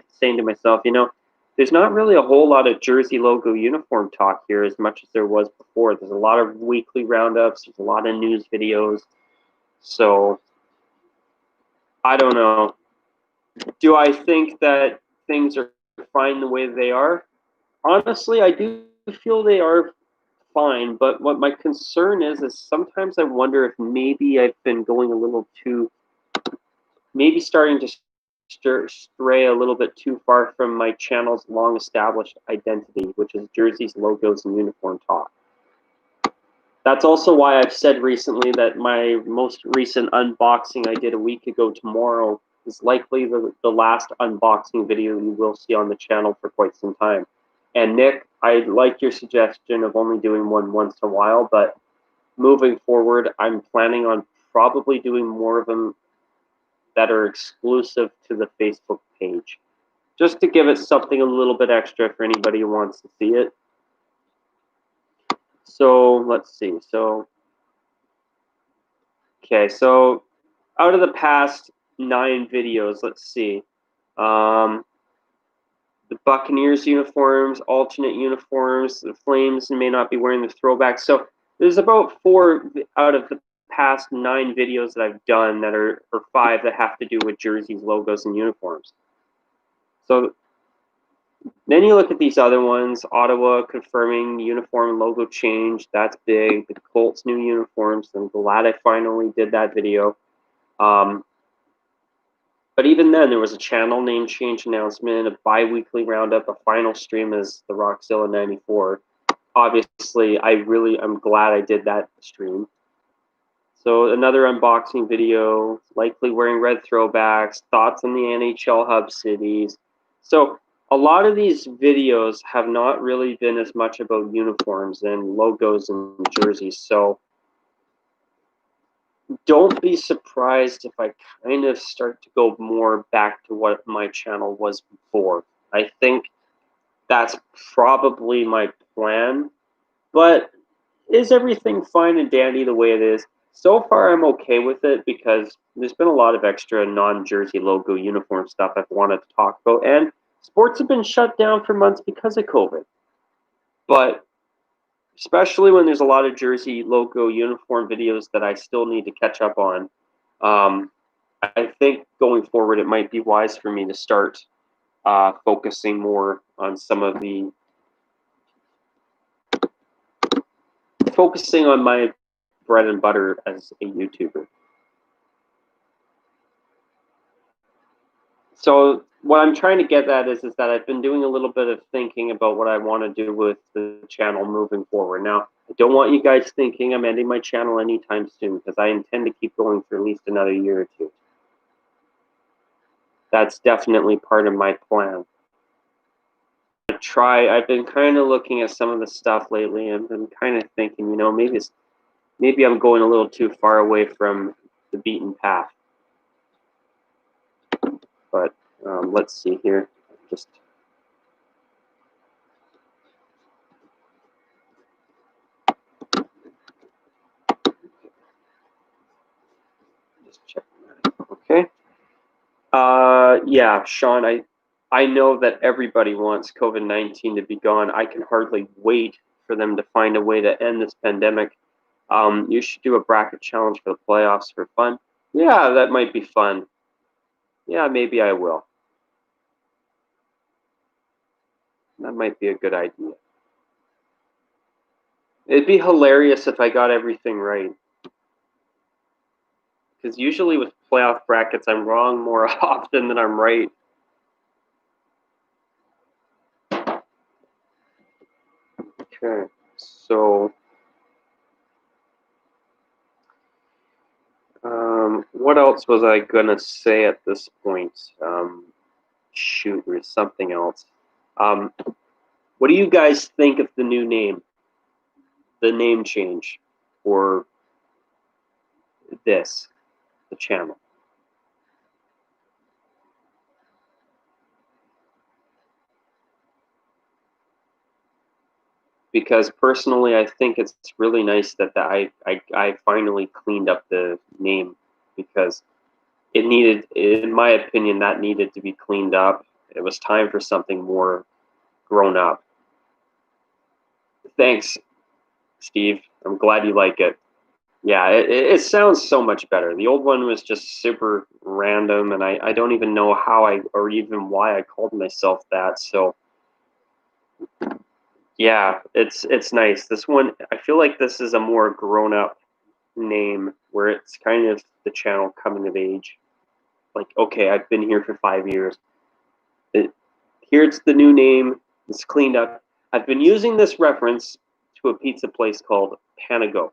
saying to myself, there's not really a whole lot of jersey logo uniform talk here as much as there was before. There's a lot of weekly roundups. There's a lot of news videos. So I don't know. Do I think that things are fine the way they are? Honestly, I do feel they are fine, but what my concern is sometimes I wonder if maybe I've been going a little too maybe starting to stray a little bit too far from my channel's long-established identity, which is jerseys, logos, and uniform talk. That's also why I've said recently that my most recent unboxing I did a week ago tomorrow is likely the last unboxing video you will see on the channel for quite some time. And Nick, I like your suggestion of only doing one once in a while, but moving forward, I'm planning on probably doing more of them that are exclusive to the Facebook page, just to give it something a little bit extra for anybody who wants to see it. So let's see. Okay, so out of the past 9 videos, let's see. The Buccaneers uniforms, alternate uniforms, the Flames may not be wearing the throwbacks. So there's about 4 out of the past 9 videos that I've done that are, or 5 that have to do with jerseys, logos, and uniforms. So then you look at these other ones, Ottawa confirming uniform and logo change. That's big. The Colts new uniforms. I'm glad I finally did that video. But even then, there was a channel name change announcement, a bi-weekly roundup, a final stream as the Rockzilla 94. Obviously, I'm glad I did that stream. So another unboxing video, likely wearing red throwbacks, thoughts on the NHL hub cities. So a lot of these videos have not really been as much about uniforms and logos and jerseys. So don't be surprised if I kind of start to go more back to what my channel was before. I think that's probably my plan. But is everything fine and dandy the way it is? So far, I'm okay with it because there's been a lot of extra non-jersey logo uniform stuff I've wanted to talk about, and sports have been shut down for months because of COVID. But especially when there's a lot of jersey logo uniform videos that I still need to catch up on, I think going forward it might be wise for me to start focusing more on some of the focusing on my bread and butter as a YouTuber. So what I'm trying to get at is that I've been doing a little bit of thinking about what I want to do with the channel moving forward. Now, I don't want you guys thinking I'm ending my channel anytime soon, because I intend to keep going for at least another year or 2. That's definitely part of my plan. I've been kind of looking at some of the stuff lately and been kind of thinking, maybe I'm going a little too far away from the beaten path. But let's see here. Just check that. Okay. Yeah, Sean, I know that everybody wants COVID-19 to be gone. I can hardly wait for them to find a way to end this pandemic. You should do a bracket challenge for the playoffs for fun. Yeah, that might be fun. Yeah, maybe I will. That might be a good idea. It'd be hilarious if I got everything right. Because usually with playoff brackets, I'm wrong more often than I'm right. Okay, so what else was I gonna say at this point? Shoot, there's something else. What do you guys think of the new name? The name change for the channel? Because personally, I think it's really nice that I finally cleaned up the name, because it needed, in my opinion, that needed to be cleaned up. It was time for something more grown up. Thanks, Steve. I'm glad you like it. Yeah, it sounds so much better. The old one was just super random, and I don't even know how or even why I called myself that. So yeah, it's nice. This one, I feel like this is a more grown up name, where it's kind of the channel coming of age. Like, okay, I've been here for 5 years. Here's the new name. It's cleaned up. I've been using this reference to a pizza place called Panago,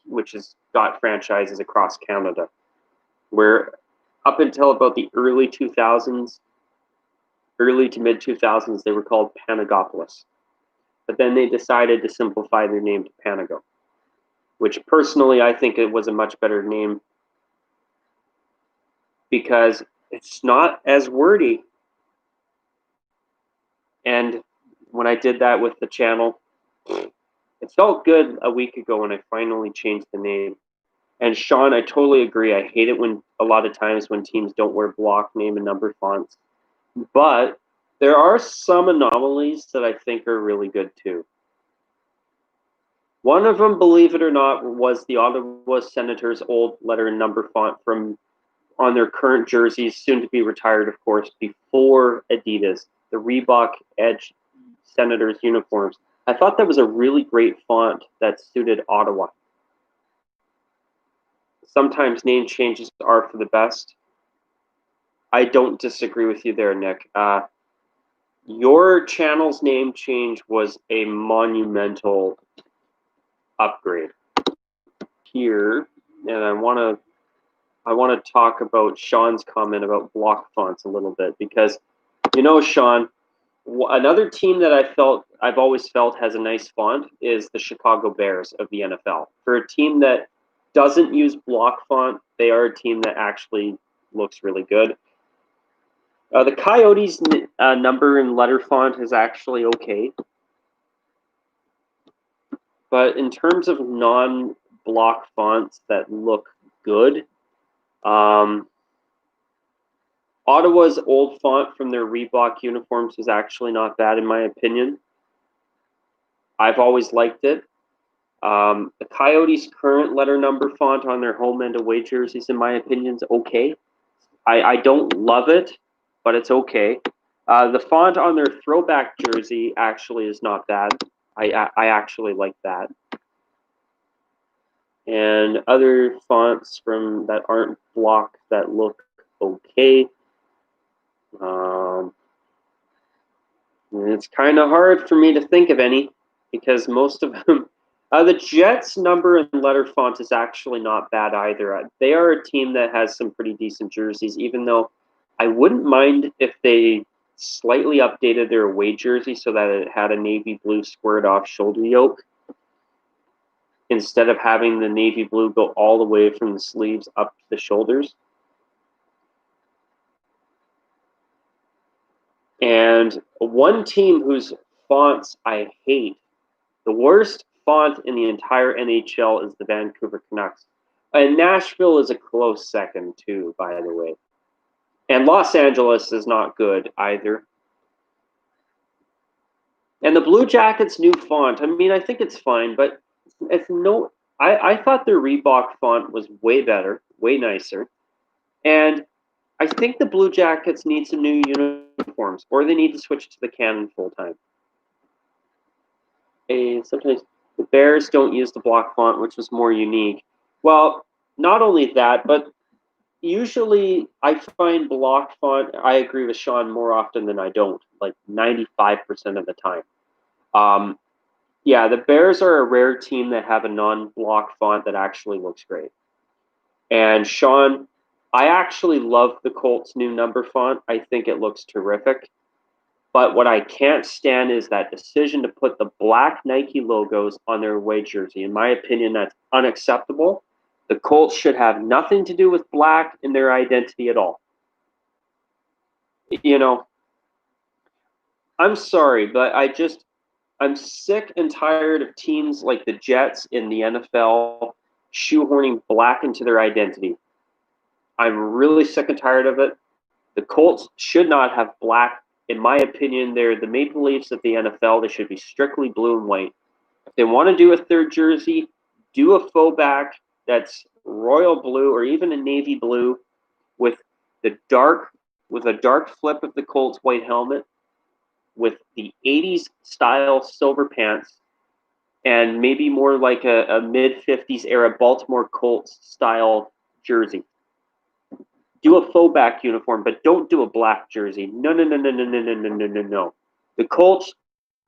which has got franchises across Canada, where up until about the early to mid 2000s, they were called Panagopolis. But then they decided to simplify their name to Panago, which personally I think it was a much better name because it's not as wordy. And when I did that with the channel, it felt good a week ago when I finally changed the name. And Sean, I totally agree. I hate it when a lot of times when teams don't wear block name and number fonts. But there are some anomalies that I think are really good too. One of them, believe it or not, was the Ottawa Senators' old letter and number font from on their current jerseys, soon to be retired, of course, before Adidas, the Reebok Edge Senators uniforms. I thought that was a really great font that suited Ottawa. Sometimes name changes are for the best. I don't disagree with you there, Nick. Your channel's name change was a monumental upgrade. Here, and I want to talk about Sean's comment about block fonts a little bit because, you know, Sean, another team that I've always felt has a nice font is the Chicago Bears of the NFL. For a team that doesn't use block font, they are a team that actually looks really good. The Coyotes' number and letter font is actually okay. But in terms of non-block fonts that look good, Ottawa's old font from their Reebok uniforms is actually not bad in my opinion. I've always liked it. The Coyotes' current letter number font on their home and away jerseys, in my opinion, is okay. I don't love it, but it's okay. The font on their throwback jersey actually is not bad. I actually like that. And other fonts from that aren't block that look okay. It's kind of hard for me to think of any because most of them. The Jets' number and letter font is actually not bad either. They are a team that has some pretty decent jerseys, even though I wouldn't mind if they slightly updated their away jersey so that it had a navy blue squared off shoulder yoke instead of having the navy blue go all the way from the sleeves up to the shoulders. And one team whose fonts I hate, the worst font in the entire NHL is the Vancouver Canucks. And Nashville is a close second too, by the way. And Los Angeles is not good either. And the Blue Jackets' new font, I mean, I think it's fine, but it's no. I thought their Reebok font was way better, way nicer. And I think the Blue Jackets need some new uniforms, or they need to switch to the Cannon full time. And sometimes the Bears don't use the block font, which was more unique. Well, not only that, but usually I find block font, I agree with Sean more often than I don't, like 95% of the time. Yeah, the Bears are a rare team that have a non-block font that actually looks great. And Sean, I actually love the Colts' new number font. I think it looks terrific. But what I can't stand is that decision to put the black Nike logos on their away jersey. In my opinion, that's unacceptable. The Colts should have nothing to do with black in their identity at all. You know, I'm sorry, but I'm sick and tired of teams like the Jets in the NFL shoehorning black into their identity. I'm really sick and tired of it. The Colts should not have black. In my opinion, they're the Maple Leafs of the NFL. They should be strictly blue and white. If they want to do a third jersey, do a faux back that's royal blue or even a navy blue with a dark flip of the Colts white helmet, with the 80s style silver pants, and maybe more like a mid 50s era Baltimore Colts style jersey. Do a faux back uniform, but don't do a black jersey. No, no, no, no, no, no, no, no, no, no, no. The Colts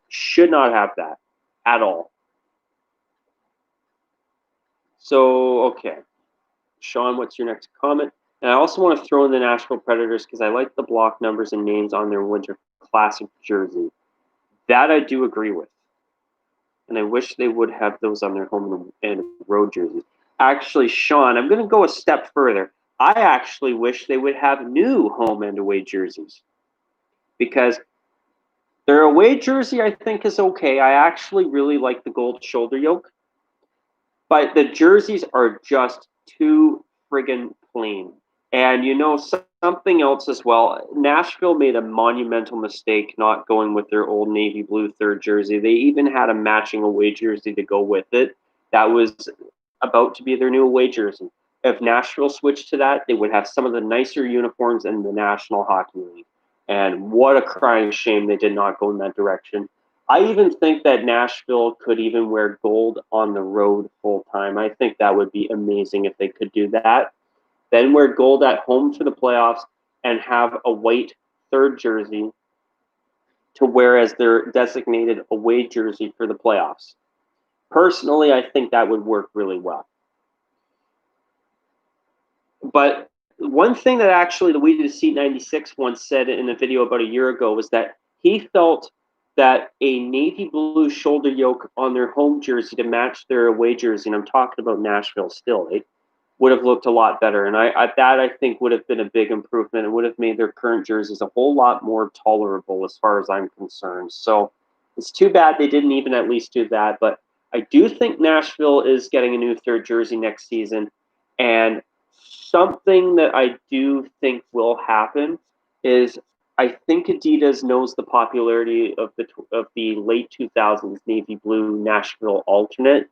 should not have that at all. So, okay. Sean, what's your next comment? And I also want to throw in the Nashville Predators because I like the block numbers and names on their Winter Classic jersey. That I do agree with. And I wish they would have those on their home and road jerseys. Actually, Sean, I'm going to go a step further. I actually wish they would have new home and away jerseys because their away jersey, I think, is okay. I actually really like the gold shoulder yoke, but the jerseys are just too friggin' plain. And something else as well. Nashville made a monumental mistake not going with their old navy blue third jersey. They even had a matching away jersey to go with it. That was about to be their new away jersey. If Nashville switched to that, they would have some of the nicer uniforms in the National Hockey League. And what a crying shame they did not go in that direction. I even think that Nashville could even wear gold on the road full time. I think that would be amazing if they could do that. Then wear gold at home to the playoffs and have a white third jersey to wear as their designated away jersey for the playoffs. Personally, I think that would work really well. But one thing that actually the We to Seat 96 once said in a video about a year ago was that he felt that a navy blue shoulder yoke on their home jersey to match their away jersey, and I'm talking about Nashville still, would have looked a lot better. And I think would have been a big improvement and would have made their current jerseys a whole lot more tolerable as far as I'm concerned. So it's too bad they didn't even at least do that. But I do think Nashville is getting a new third jersey next season. And something that I do think will happen is I think Adidas knows the popularity of the late 2000s navy blue Nashville alternate.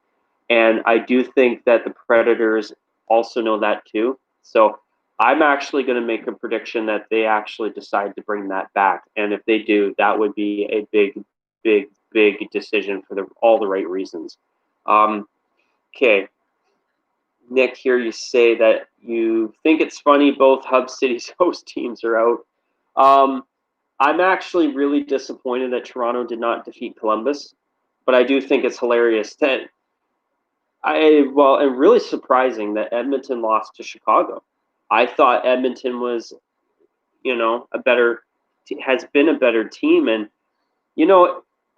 And I do think that the Predators also know that too. So I'm actually going to make a prediction that they actually decide to bring that back. And if they do, that would be a big, big, big decision for all the right reasons. Okay. Nick, here you say that you think it's funny both Hub City's host teams are out. I'm actually really disappointed that Toronto did not defeat Columbus, but I do think it's hilarious that and really surprising that Edmonton lost to Chicago. I thought Edmonton was, has been a better team. And,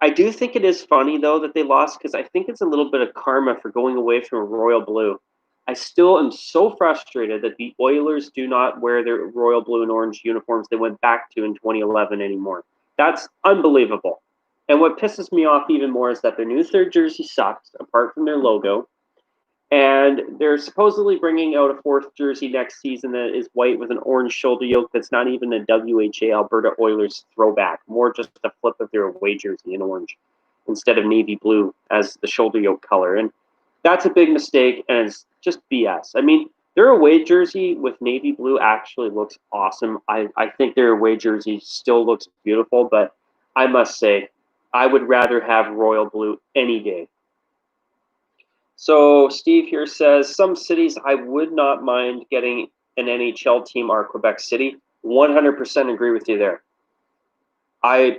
I do think it is funny, though, that they lost because I think it's a little bit of karma for going away from royal blue. I still am so frustrated that the Oilers do not wear their royal blue and orange uniforms they went back to in 2011 anymore. That's unbelievable. And what pisses me off even more is that their new third jersey sucks, apart from their logo. And they're supposedly bringing out a fourth jersey next season that is white with an orange shoulder yoke that's not even a WHA Alberta Oilers throwback, more just a flip of their away jersey in orange instead of navy blue as the shoulder yoke color. And that's a big mistake, and it's just BS. I mean, their away jersey with navy blue actually looks awesome. I think their away jersey still looks beautiful, but I must say, I would rather have royal blue any day. So Steve here says, some cities I would not mind getting an NHL team are Quebec City. 100% agree with you there. I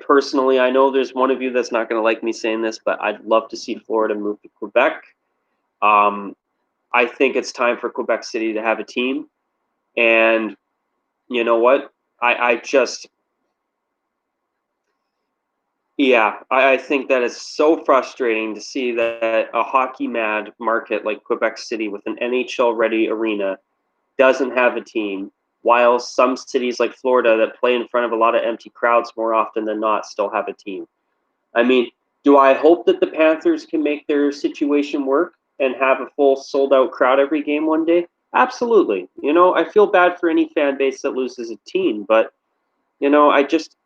know there's one of you that's not going to like me saying this, but I'd love to see Florida move to Quebec. I think it's time for Quebec City to have a team. And you know what? I think that it's so frustrating to see that a hockey-mad market like Quebec City with an NHL-ready arena doesn't have a team, while some cities like Florida that play in front of a lot of empty crowds more often than not still have a team. I mean, do I hope that the Panthers can make their situation work and have a full sold-out crowd every game one day? Absolutely. I feel bad for any fan base that loses a team, but,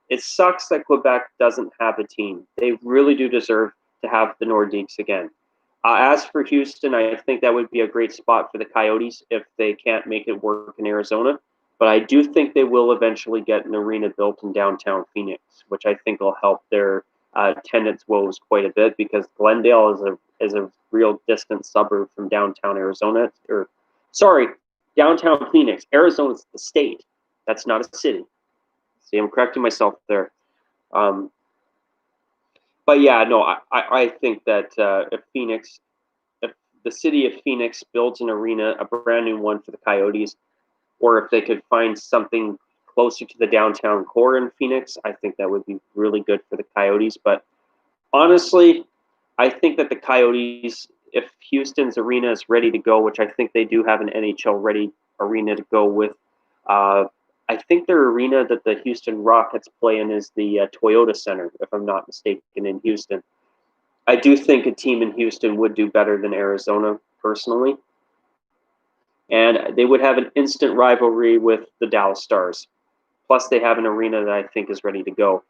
it sucks that Quebec doesn't have a team. They really do deserve to have the Nordiques again. As for Houston, I think that would be a great spot for the Coyotes if they can't make it work in Arizona. But I do think they will eventually get an arena built in downtown Phoenix, which I think will help their attendance woes quite a bit because Glendale is a real distant suburb from downtown Arizona. downtown Phoenix. Arizona's the state. That's not a city. See, I'm correcting myself there. But yeah, no, I think that if the city of Phoenix builds an arena, a brand new one for the Coyotes, or if they could find something closer to the downtown core in Phoenix, I think that would be really good for the Coyotes. But honestly, I think that the Coyotes, if Houston's arena is ready to go, which I think they do have an NHL ready arena to go with, I think their arena that the Houston Rockets play in is the Toyota Center, if I'm not mistaken, in Houston. I do think a team in Houston would do better than Arizona, personally. And they would have an instant rivalry with the Dallas Stars. Plus, they have an arena that I think is ready to go.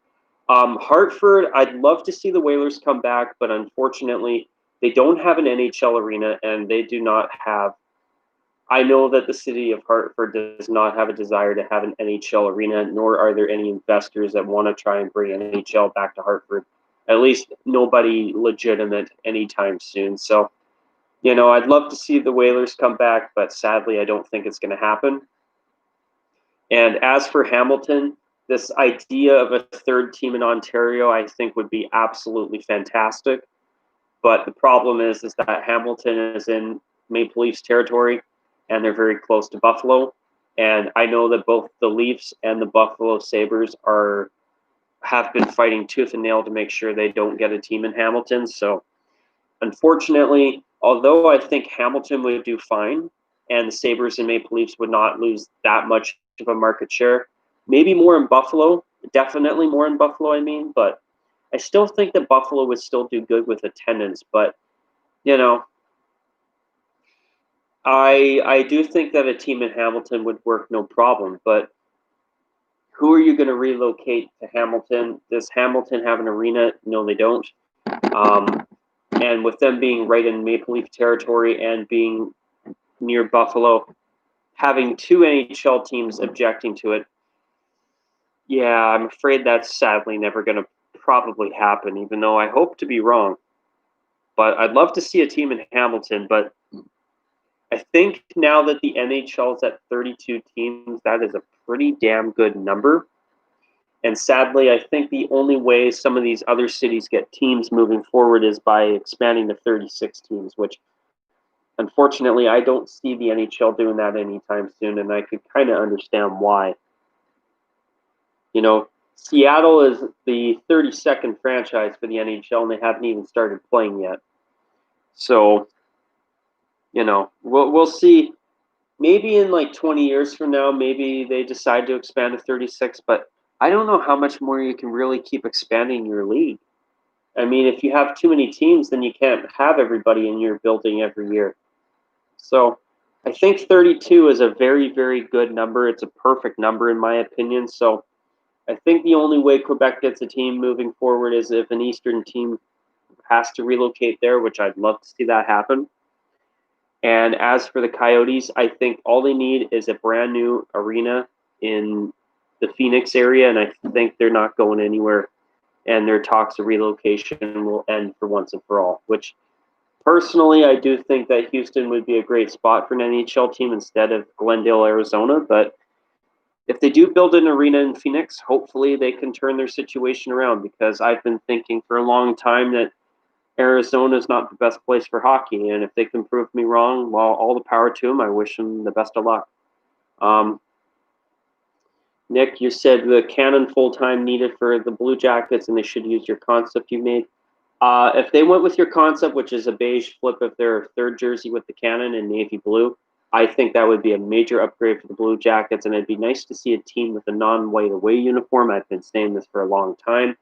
Hartford, I'd love to see the Whalers come back, but unfortunately, they don't have an NHL arena, and they do not have. I know that the city of Hartford does not have a desire to have an NHL arena, nor are there any investors that want to try and bring NHL back to Hartford. At least nobody legitimate anytime soon. So, I'd love to see the Whalers come back, but sadly, I don't think it's going to happen. And as for Hamilton, this idea of a third team in Ontario, I think would be absolutely fantastic. But the problem is that Hamilton is in Maple Leafs territory, and they're very close to Buffalo. And I know that both the Leafs and the Buffalo Sabres have been fighting tooth and nail to make sure they don't get a team in Hamilton. So unfortunately, although I think Hamilton would do fine, and the Sabres and Maple Leafs would not lose that much of a market share, maybe more in Buffalo, definitely more in Buffalo, but I still think that Buffalo would still do good with attendance. But, I do think that a team in Hamilton would work no problem. But who are you going to relocate to Hamilton? Does Hamilton have an arena? No, they don't. And with them being right in Maple Leaf territory and being near Buffalo, having two NHL teams objecting to it, yeah, I'm afraid that's sadly never going to probably happen, even though I hope to be wrong. But I'd love to see a team in Hamilton, but I think now that the NHL is at 32 teams, that is a pretty damn good number. And sadly, I think the only way some of these other cities get teams moving forward is by expanding to 36 teams, which unfortunately I don't see the NHL doing that anytime soon, and I could kind of understand why. Seattle is the 32nd franchise for the NHL, and they haven't even started playing yet. So, we'll see. Maybe in like 20 years from now, maybe they decide to expand to 36, but I don't know how much more you can really keep expanding your league. I mean, if you have too many teams, then you can't have everybody in your building every year. So I think 32 is a very, very good number. It's a perfect number in my opinion. So I think the only way Quebec gets a team moving forward is if an Eastern team has to relocate there, which I'd love to see that happen. And as for the Coyotes, I think all they need is a brand new arena in the Phoenix area, and I think they're not going anywhere. And their talks of relocation will end for once and for all, which personally I do think that Houston would be a great spot for an NHL team instead of Glendale, Arizona. But if they do build an arena in Phoenix, hopefully they can turn their situation around, because I've been thinking for a long time that Arizona is not the best place for hockey, and if they can prove me wrong, well, all the power to them. I wish them the best of luck. Nick, you said the cannon full-time needed for the Blue Jackets, and they should use your concept you made. If they went with your concept, which is a beige flip of their third jersey with the cannon in navy blue, I think that would be a major upgrade for the Blue Jackets, and it'd be nice to see a team with a non-white away uniform. I've been saying this for a long time.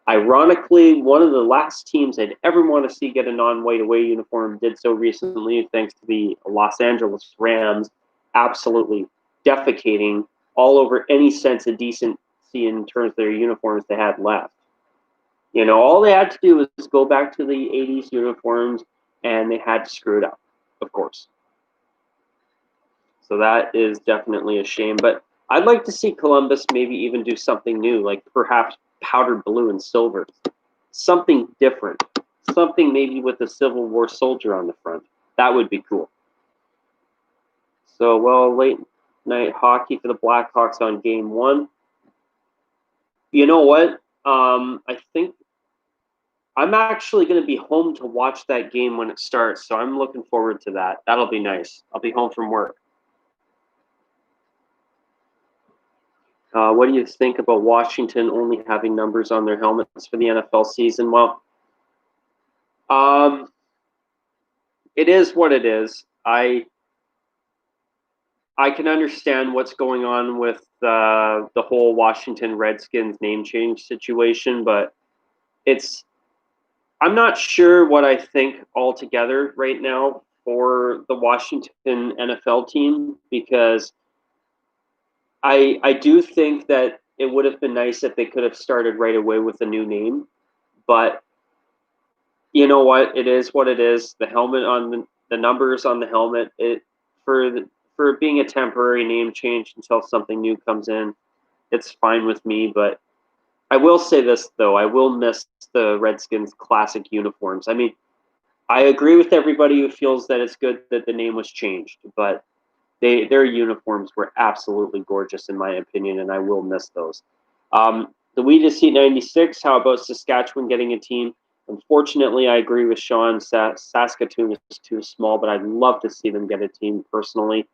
Ironically, one of the last teams I'd ever want to see get a non-white away uniform did so recently, thanks to the Los Angeles Rams absolutely defecating all over any sense of decency in terms of their uniforms they had left. All they had to do was go back to the 80s uniforms, and they had to screw it up, of course. So that is definitely a shame. But I'd like to see Columbus maybe even do something new, like perhaps powdered blue and silver. Something different. Something maybe with a Civil War soldier on the front. That would be cool. So, well, late night hockey for the Blackhawks on game one. You know what? I think I'm actually going to be home to watch that game when it starts, so I'm looking forward to that. That'll be nice. I'll be home from work. What do you think about Washington only having numbers on their helmets for the NFL season? Well, it is what it is. I can understand what's going on with the whole Washington Redskins name change situation, but it's I'm not sure what I think altogether right now for the Washington NFL team because I do think that it would have been nice if they could have started right away with a new name, but you know what? It is what it is. The helmet on the numbers on the helmet. For being a temporary name change until something new comes in, it's fine with me. But I will say this though: I will miss the Redskins classic uniforms. I mean, I agree with everybody who feels that it's good that the name was changed, but their uniforms were absolutely gorgeous in my opinion, and I will miss those. The Weedus Heat 96. How about Saskatchewan getting a team? Unfortunately, I agree with Sean. Saskatoon is too small, but I'd love to see them get a team personally.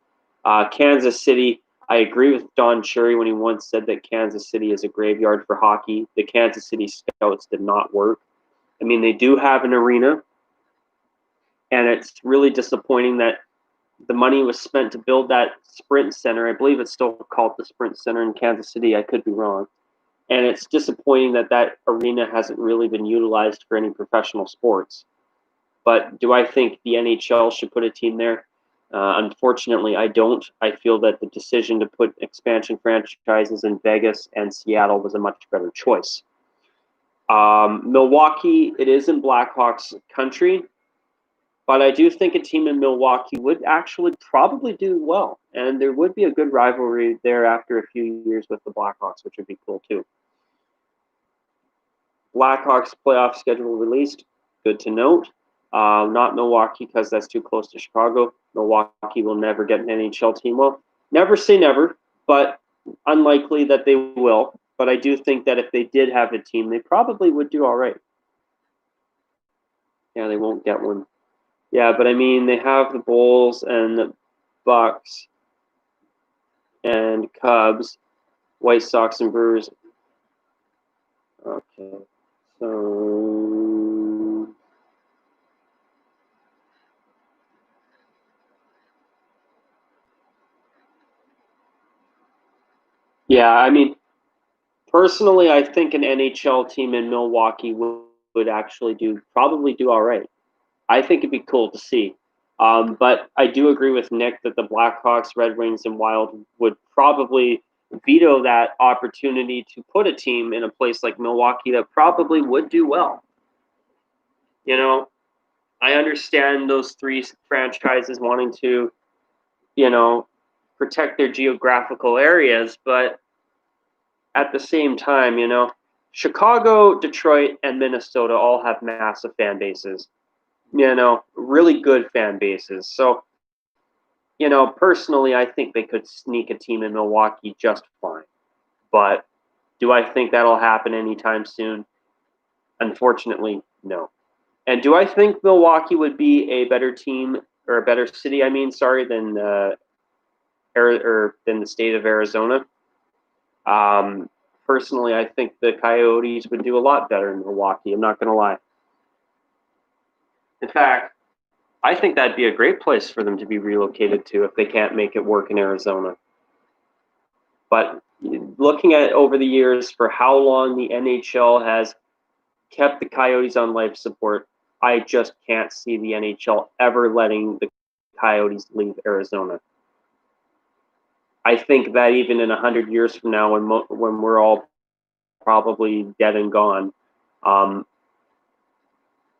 Kansas City. I agree with Don Cherry when he once said that Kansas City is a graveyard for hockey. The Kansas City Scouts did not work. I mean, they do have an arena, and it's really disappointing that the money was spent to build that Sprint Center. I believe it's still called the Sprint Center in Kansas City. I could be wrong. And it's disappointing that that arena hasn't really been utilized for any professional sports. But do I think the NHL should put a team there? Unfortunately, I don't. I feel that the decision to put expansion franchises in Vegas and Seattle was a much better choice. Milwaukee, it is in Blackhawks country, but I do think a team in Milwaukee would actually probably do well, and there would be a good rivalry there after a few years with the Blackhawks, which would be cool too. Blackhawks playoff schedule released. Good to note. Not Milwaukee because that's too close to Chicago. Milwaukee will never get an NHL team. Well, never say never, but unlikely that they will. But I do think that if they did have a team, they probably would do all right. Yeah, they won't get one. Yeah, but I mean, they have the Bulls and the Bucks and Cubs, White Sox and Brewers. Okay, so yeah, I mean, personally, I think an NHL team in Milwaukee would actually probably do all right. I think it'd be cool to see. But I do agree with Nick that the Blackhawks, Red Wings, and Wild would probably veto that opportunity to put a team in a place like Milwaukee that probably would do well. You know, I understand those three franchises wanting to, you know, protect their geographical areas, but at the same time, Chicago, Detroit, and Minnesota all have massive fan bases, really good fan bases. So, personally, I think they could sneak a team in Milwaukee just fine. But do I think that'll happen anytime soon? Unfortunately, no. And do I think Milwaukee would be a better team or a better city? I mean, sorry, than the state of Arizona. Um, Personally, I think the Coyotes would do a lot better in Milwaukee. I'm not going to lie. In fact, I think that'd be a great place for them to be relocated to if they can't make it work in Arizona. But looking at over the years for how long the NHL has kept the Coyotes on life support, I just can't see the NHL ever letting the Coyotes leave Arizona. I think that even in 100 years from now, when we're all probably dead and gone, um,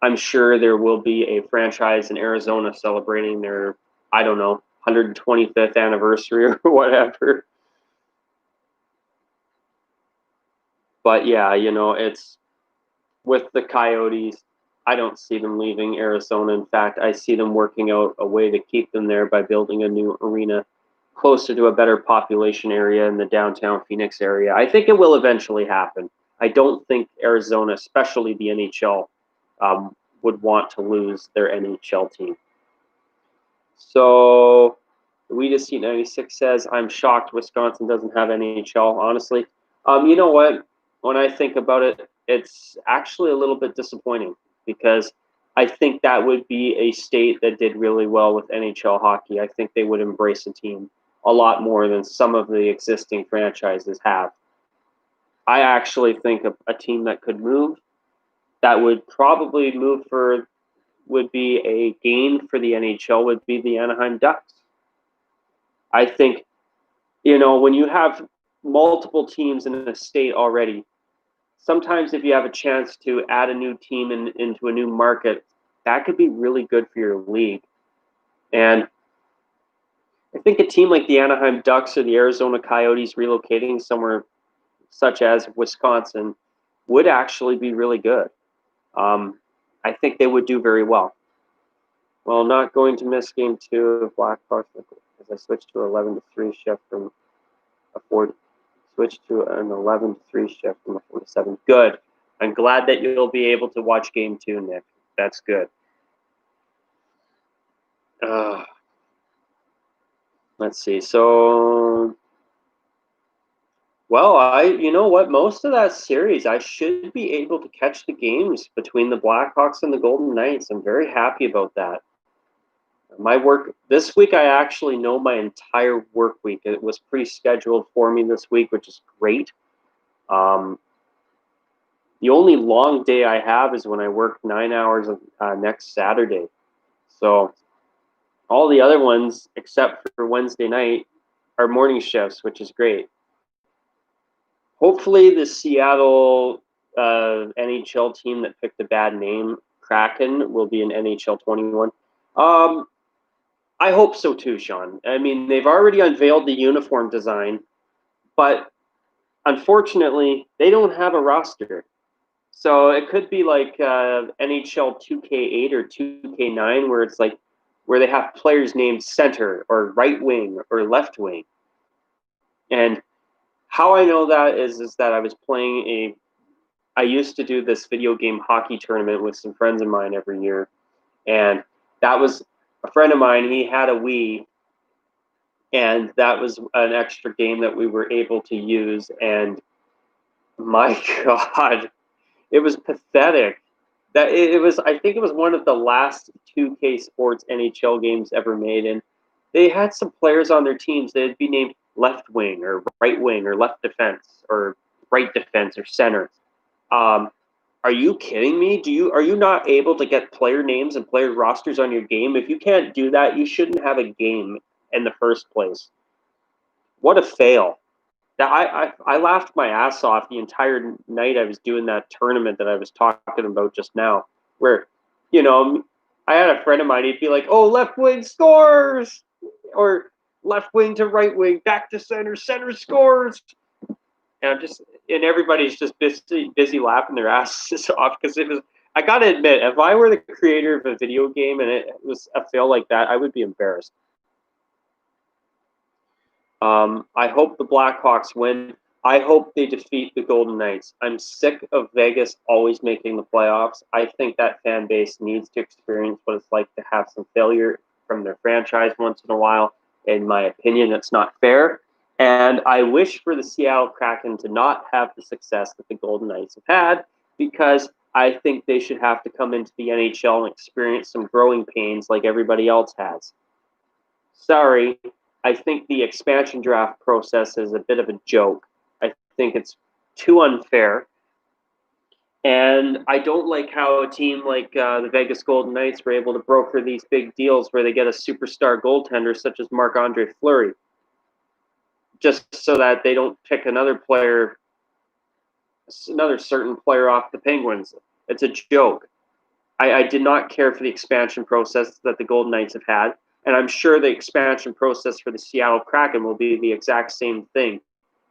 I'm sure there will be a franchise in Arizona celebrating their, I don't know, 125th anniversary or whatever. But yeah, it's with the Coyotes. I don't see them leaving Arizona. In fact, I see them working out a way to keep them there by building a new arena closer to a better population area in the downtown Phoenix area. I think it will eventually happen. I don't think Arizona, especially the NHL, would want to lose their NHL team. So, We Just Eat 96 says, I'm shocked Wisconsin doesn't have NHL, honestly. You know what? When I think about it, it's actually a little bit disappointing because I think that would be a state that did really well with NHL hockey. I think they would embrace a team a lot more than some of the existing franchises have. I actually think a team that could move, that would probably move for, would be a gain for the NHL, would be the Anaheim Ducks. I think, when you have multiple teams in a state already, sometimes if you have a chance to add a new team into a new market, that could be really good for your league. And I think a team like the Anaheim Ducks or the Arizona Coyotes relocating somewhere such as Wisconsin would actually be really good. I think they would do very well. Well, not going to miss game 2 of Blackhawks as I switched to 11-3 shift from a 4. Switch to an 11-3 shift from a 4-7. Good. I'm glad that you'll be able to watch game 2, Nick. That's good. Let's see. So, well, you know what? Most of that series, I should be able to catch the games between the Blackhawks and the Golden Knights. I'm very happy about that. My work this week, I actually know my entire work week. It was pre-scheduled for me this week, which is great. The only long day I have is when I work 9 hours next Saturday. So all the other ones, except for Wednesday night, are morning shifts, which is great. Hopefully the Seattle NHL team that picked a bad name, Kraken, will be in NHL 21. I hope so too, Sean. I mean, they've already unveiled the uniform design, but unfortunately, they don't have a roster. So it could be like NHL 2K8 or 2K9, where it's like where they have players named center or right wing or left wing. And how I know that is that I was playing I used to do this video game hockey tournament with some friends of mine every year, and that was a friend of mine. He had a Wii, and that was an extra game that we were able to use. And my God, it was pathetic. That it was. I think it was one of the last 2K Sports NHL games ever made, and they had some players on their teams. They'd be named left wing or right wing or left defense or right defense or center. Are you kidding me? Are you not able to get player names and player rosters on your game? If you can't do that, you shouldn't have a game in the first place. What a fail. That I laughed my ass off the entire night I was doing that tournament that I was talking about just now, where, I had a friend of mine, he'd be like, oh, left wing scores, or left wing to right wing, back to center, center scores. And everybody's just busy laughing their asses off because it was. I gotta admit, if I were the creator of a video game and it was a fail like that, I would be embarrassed. I hope the Blackhawks win. I hope they defeat the Golden Knights. I'm sick of Vegas always making the playoffs. I think that fan base needs to experience what it's like to have some failure from their franchise once in a while. In my opinion, it's not fair. And I wish for the Seattle Kraken to not have the success that the Golden Knights have had, because I think they should have to come into the NHL and experience some growing pains like everybody else has. Sorry, I think the expansion draft process is a bit of a joke. I think it's too unfair. And I don't like how a team like the Vegas Golden Knights were able to broker these big deals where they get a superstar goaltender such as Marc-Andre Fleury, just so that they don't pick another certain player off the Penguins. It's a joke. I did not care for the expansion process that the Golden Knights have had, and I'm sure the expansion process for the Seattle Kraken will be the exact same thing.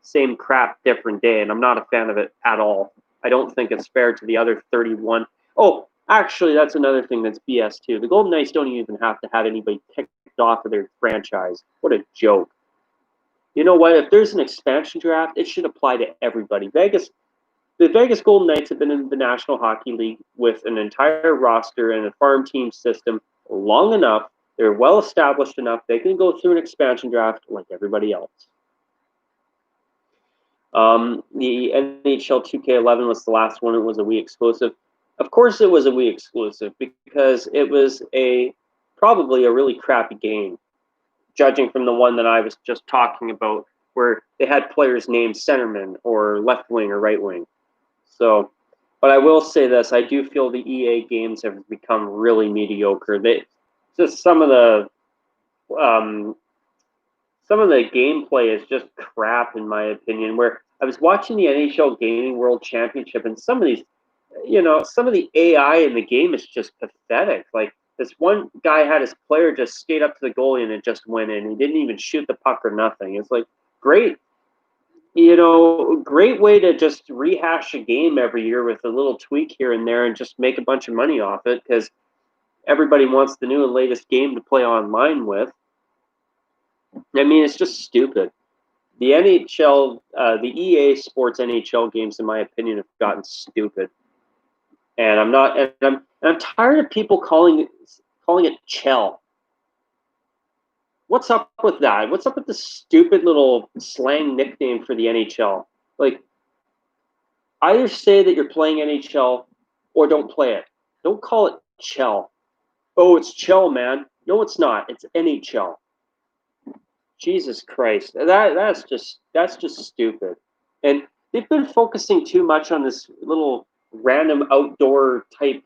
Same crap, different day, and I'm not a fan of it at all. I don't think it's fair to the other 31. Oh, Actually, that's another thing that's BS too. The Golden Knights don't even have to have anybody kicked off of their franchise. What a joke. You know what? If there's an expansion draft, it should apply to everybody. The Vegas Golden Knights have been in the National Hockey League with an entire roster and a farm team system long enough. They're well established enough. They can go through an expansion draft like everybody else. The NHL 2K11 was the last one. It was a Wii exclusive. Of course, it was a Wii exclusive because it was probably a really crappy game, judging from the one that I was just talking about, where they had players named centerman or left wing or right wing. So, but I will say this: I do feel the EA games have become really mediocre. Just some of the gameplay is just crap, in my opinion. Where I was watching the NHL Gaming World Championship, and some of these, some of the AI in the game is just pathetic. Like this one guy had his player just skate up to the goalie and it just went in. He didn't even shoot the puck or nothing. It's like, great. Great way to just rehash a game every year with a little tweak here and there and just make a bunch of money off it because everybody wants the new and latest game to play online with. I mean, it's just stupid. The NHL, the EA Sports NHL games, in my opinion, have gotten stupid. And I'm tired of people calling it Chell. What's up with that? What's up with the stupid little slang nickname for the NHL? Like, either say that you're playing NHL or don't play it. Don't call it Chell. Oh, it's Chell, man. No, it's not. It's NHL. Jesus Christ. That's just stupid. And they've been focusing too much on this little random outdoor type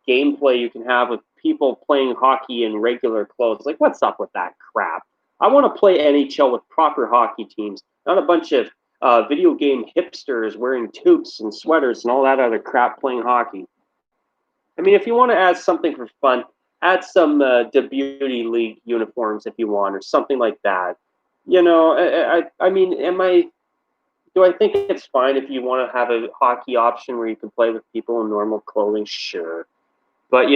gameplay you can have with people playing hockey in regular clothes. Like, what's up with that crap? I want to play NHL with proper hockey teams, not a bunch of video game hipsters wearing toques and sweaters and all that other crap playing hockey. I mean, if you want to add something for fun, add some Beauty League uniforms if you want, or something like that. I mean, do I think it's fine if you want to have a hockey option where you can play with people in normal clothing? Sure. But,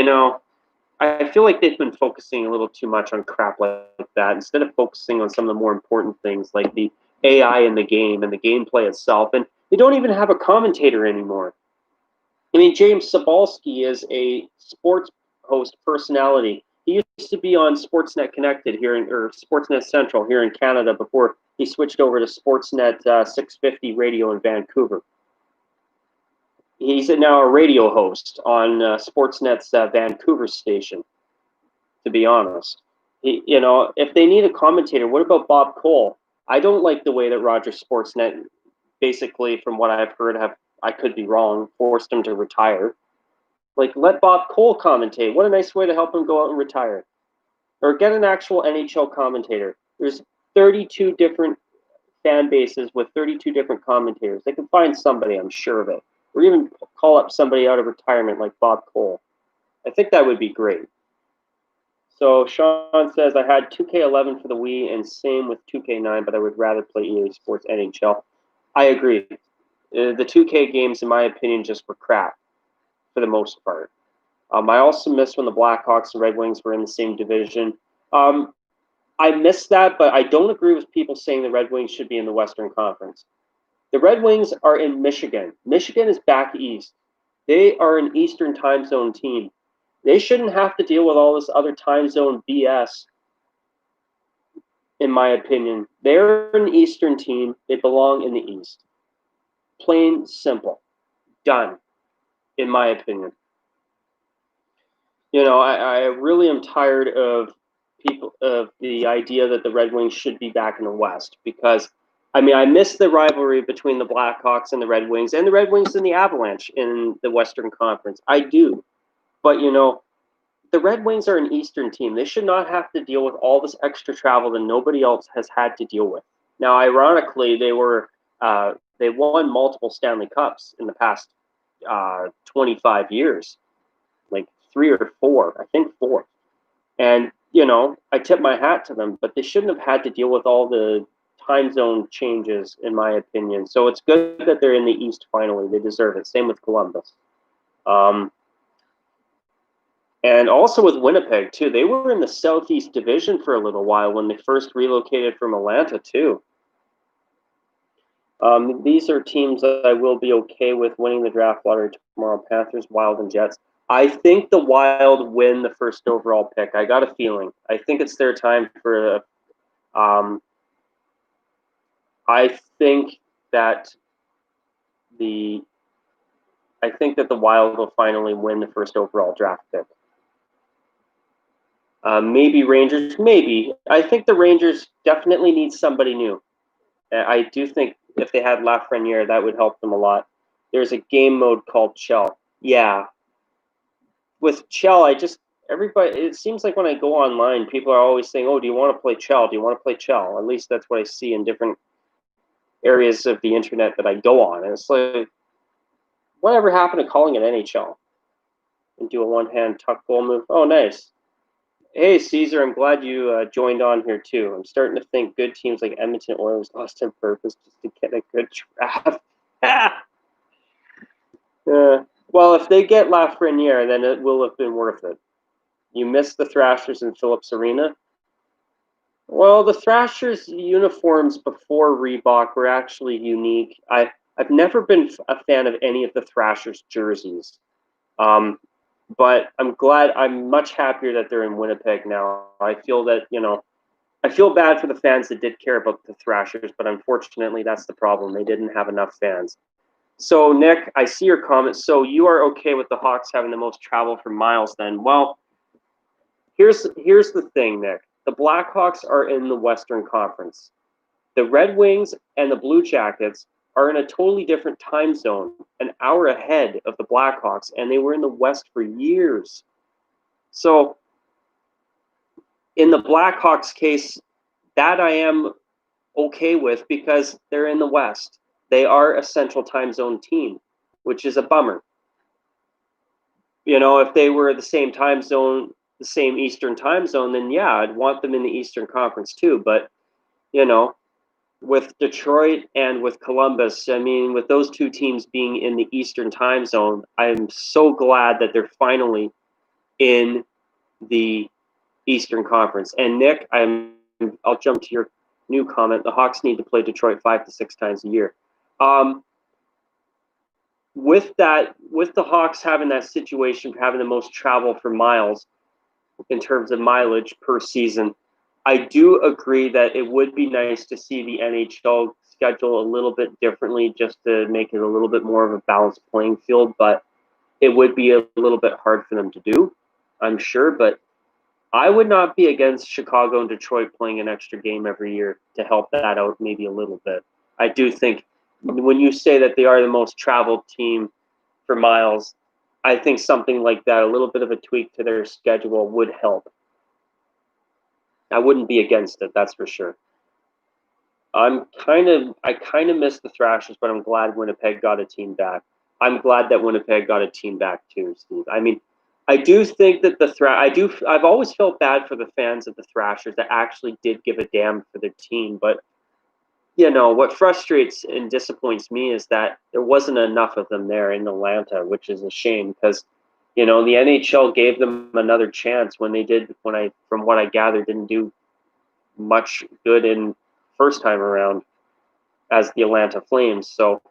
I feel like they've been focusing a little too much on crap like that instead of focusing on some of the more important things like the AI in the game and the gameplay itself. And they don't even have a commentator anymore. I mean, James Cebulski is a sports host personality. He used to be on Sportsnet Connected or Sportsnet Central here in Canada before he switched over to Sportsnet 650 radio in Vancouver. He's now a radio host on Sportsnet's Vancouver station, to be honest. If they need a commentator, what about Bob Cole? I don't like the way that Rogers Sportsnet, basically, from what I've heard, I could be wrong, forced him to retire. Like, let Bob Cole commentate. What a nice way to help him go out and retire. Or get an actual NHL commentator. There's 32 different fan bases with 32 different commentators. They can find somebody, I'm sure of it. Or even call up somebody out of retirement like Bob Cole. I think that would be great. So Sean says, I had 2K11 for the Wii and same with 2K9, but I would rather play EA Sports NHL. I agree. The 2K games, in my opinion, just were crap for the most part. I also missed when the Blackhawks and Red Wings were in the same division. I missed that, but I don't agree with people saying the Red Wings should be in the Western Conference. The Red Wings are in Michigan. Michigan is back east. They are an Eastern time zone team. They shouldn't have to deal with all this other time zone BS, in my opinion. They're an Eastern team. They belong in the East. Plain simple. Done, in my opinion. I really am tired of the idea that the Red Wings should be back in the West because I miss the rivalry between the Blackhawks and the Red Wings and the Avalanche in the Western Conference. I do. But, the Red Wings are an Eastern team. They should not have to deal with all this extra travel that nobody else has had to deal with. Now, ironically, they won multiple Stanley Cups in the past 25 years, like 3 or 4, I think 4. And, I tip my hat to them, but they shouldn't have had to deal with all the time zone changes, in my opinion. So it's good that they're in the East finally. They deserve it. Same with Columbus. And also with Winnipeg, too. They were in the Southeast Division for a little while when they first relocated from Atlanta, too. These are teams that I will be okay with winning the draft lottery tomorrow. Panthers, Wild, and Jets. I think the Wild win the first overall pick. I got a feeling. I think it's their time for I think that the Wild will finally win the first overall draft pick. Maybe Rangers, maybe. I think the Rangers definitely need somebody new. I do think if they had Lafreniere, that would help them a lot. There's a game mode called Chell. Yeah. With Chell, everybody, it seems like when I go online, people are always saying, oh, do you want to play Chell? Do you want to play Chell? At least that's what I see in different areas of the internet that I go on. And it's like, whatever happened to calling it NHL? And do a one-hand tuck goal move? Oh, nice. Hey, Caesar, I'm glad you joined on here, too. I'm starting to think good teams like Edmonton Oilers lost on purpose just to get a good draft. Well, if they get Lafreniere, then it will have been worth it. You missed the Thrashers in Phillips Arena. Well, the Thrashers uniforms before Reebok were actually unique. I've never been a fan of any of the Thrashers jerseys. But I'm much happier that they're in Winnipeg now. I feel that, I feel bad for the fans that did care about the Thrashers, but unfortunately that's the problem. They didn't have enough fans. So, Nick, I see your comment. So you are okay with the Hawks having the most travel for miles then? Well, here's the thing, Nick. The Blackhawks are in the Western Conference. The Red Wings and the Blue Jackets are in a totally different time zone, an hour ahead of the Blackhawks, and they were in the West for years. So, in the Blackhawks case, that I am okay with because they're in the West. They are a Central Time Zone team, which is a bummer. If they were the same time zone, the same Eastern Time Zone, then yeah, I'd want them in the Eastern Conference too. But, with Detroit and with Columbus, I mean, with those two teams being in the Eastern Time Zone, I'm so glad that they're finally in the Eastern Conference. And Nick, I'll jump to your new comment. The Hawks need to play Detroit 5 to 6 times a year. With the Hawks having that situation, having the most travel for miles in terms of mileage per season, I do agree that it would be nice to see the NHL schedule a little bit differently just to make it a little bit more of a balanced playing field, but it would be a little bit hard for them to do, I'm sure, but I would not be against Chicago and Detroit playing an extra game every year to help that out maybe a little bit. I do think when you say that they are the most traveled team for miles, I think something like that, a little bit of a tweak to their schedule would help. I wouldn't be against it, that's for sure. I kind of miss the Thrashers, but I'm glad Winnipeg got a team back. I'm glad that Winnipeg got a team back too, Steve. I mean, I do think that I've always felt bad for the fans of the Thrashers that actually did give a damn for their team, but what frustrates and disappoints me is that there wasn't enough of them there in Atlanta, which is a shame because, the NHL gave them another chance when from what I gathered, didn't do much good in first time around as the Atlanta Flames. So,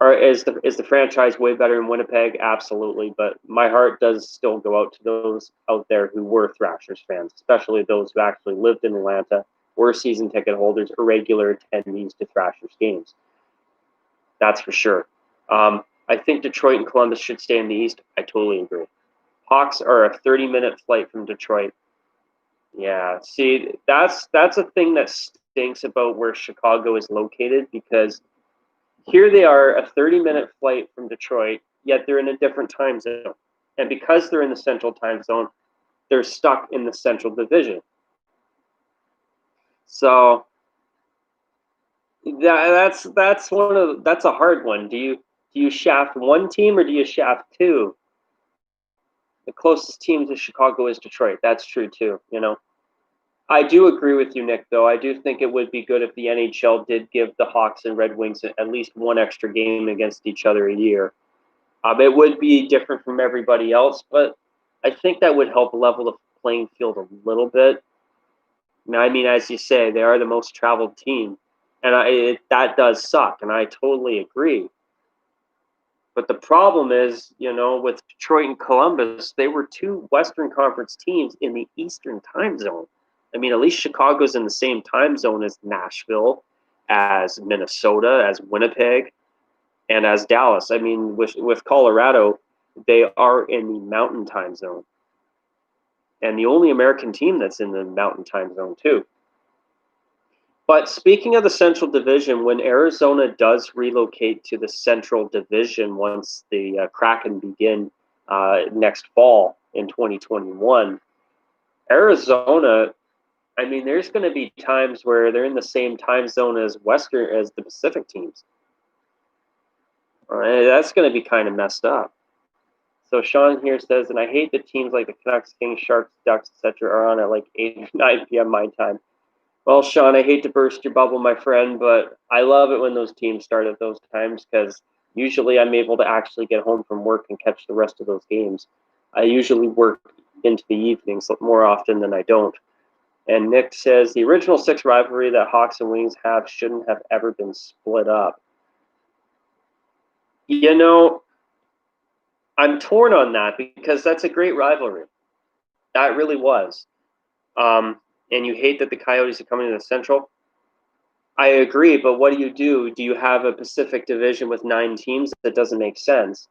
is the franchise way better in Winnipeg? Absolutely, but my heart does still go out to those out there who were Thrashers fans, especially those who actually lived in Atlanta, were season ticket holders or regular attendees to Thrashers games. That's for sure. I think Detroit and Columbus should stay in the East. I totally agree. Hawks are a 30-minute flight from Detroit. Yeah, see, that's a thing that stinks about where Chicago is located because here they are, a 30-minute flight from Detroit, yet they're in a different time zone. And because they're in the Central Time Zone, they're stuck in the Central Division. So that's a hard one. Do you shaft one team or do you shaft two? The closest team to Chicago is Detroit. That's true too. I do agree with you, Nick. Though I do think it would be good if the NHL did give the Hawks and Red Wings at least one extra game against each other a year. It would be different from everybody else, but I think that would help level the playing field a little bit. I mean, as you say, they are the most traveled team, and that does suck, and I totally agree. But the problem is, with Detroit and Columbus, they were two Western Conference teams in the Eastern time zone. I mean, at least Chicago's in the same time zone as Nashville, as Minnesota, as Winnipeg, and as Dallas. I mean, with Colorado, they are in the Mountain time zone. And the only American team that's in the Mountain time zone, too. But speaking of the Central Division, when Arizona does relocate to the Central Division once the Kraken begin next fall in 2021, Arizona, I mean, there's going to be times where they're in the same time zone as the Pacific teams. That's going to be kind of messed up. So Sean here says, and I hate that teams like the Canucks, Kings, Sharks, Ducks, etc. are on at like 8 or 9 p.m. my time. Well, Sean, I hate to burst your bubble, my friend, but I love it when those teams start at those times because usually I'm able to actually get home from work and catch the rest of those games. I usually work into the evenings more often than I don't. And Nick says, the original 6 rivalry that Hawks and Wings have shouldn't have ever been split up. I'm torn on that because that's a great rivalry. That really was. And you hate that the Coyotes are coming to the Central. I agree, but what do? Do you have a Pacific Division with 9 teams? That doesn't make sense.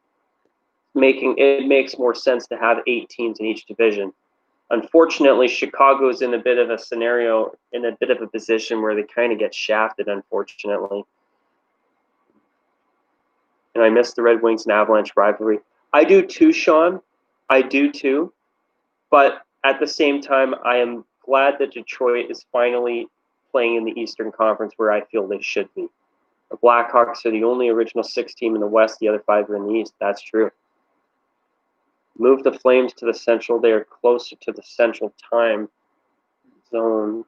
It makes more sense to have 8 teams in each division. Unfortunately, Chicago is in a bit of a scenario, in a bit of a position where they kind of get shafted, unfortunately. And I miss the Red Wings and Avalanche rivalry. I do too, Sean. I do too. But at the same time, I am glad that Detroit is finally playing in the Eastern Conference where I feel they should be. The Blackhawks are the only original 6 team in the West. The other 5 are in the East. That's true. Move the Flames to the Central. They are closer to the Central time zone.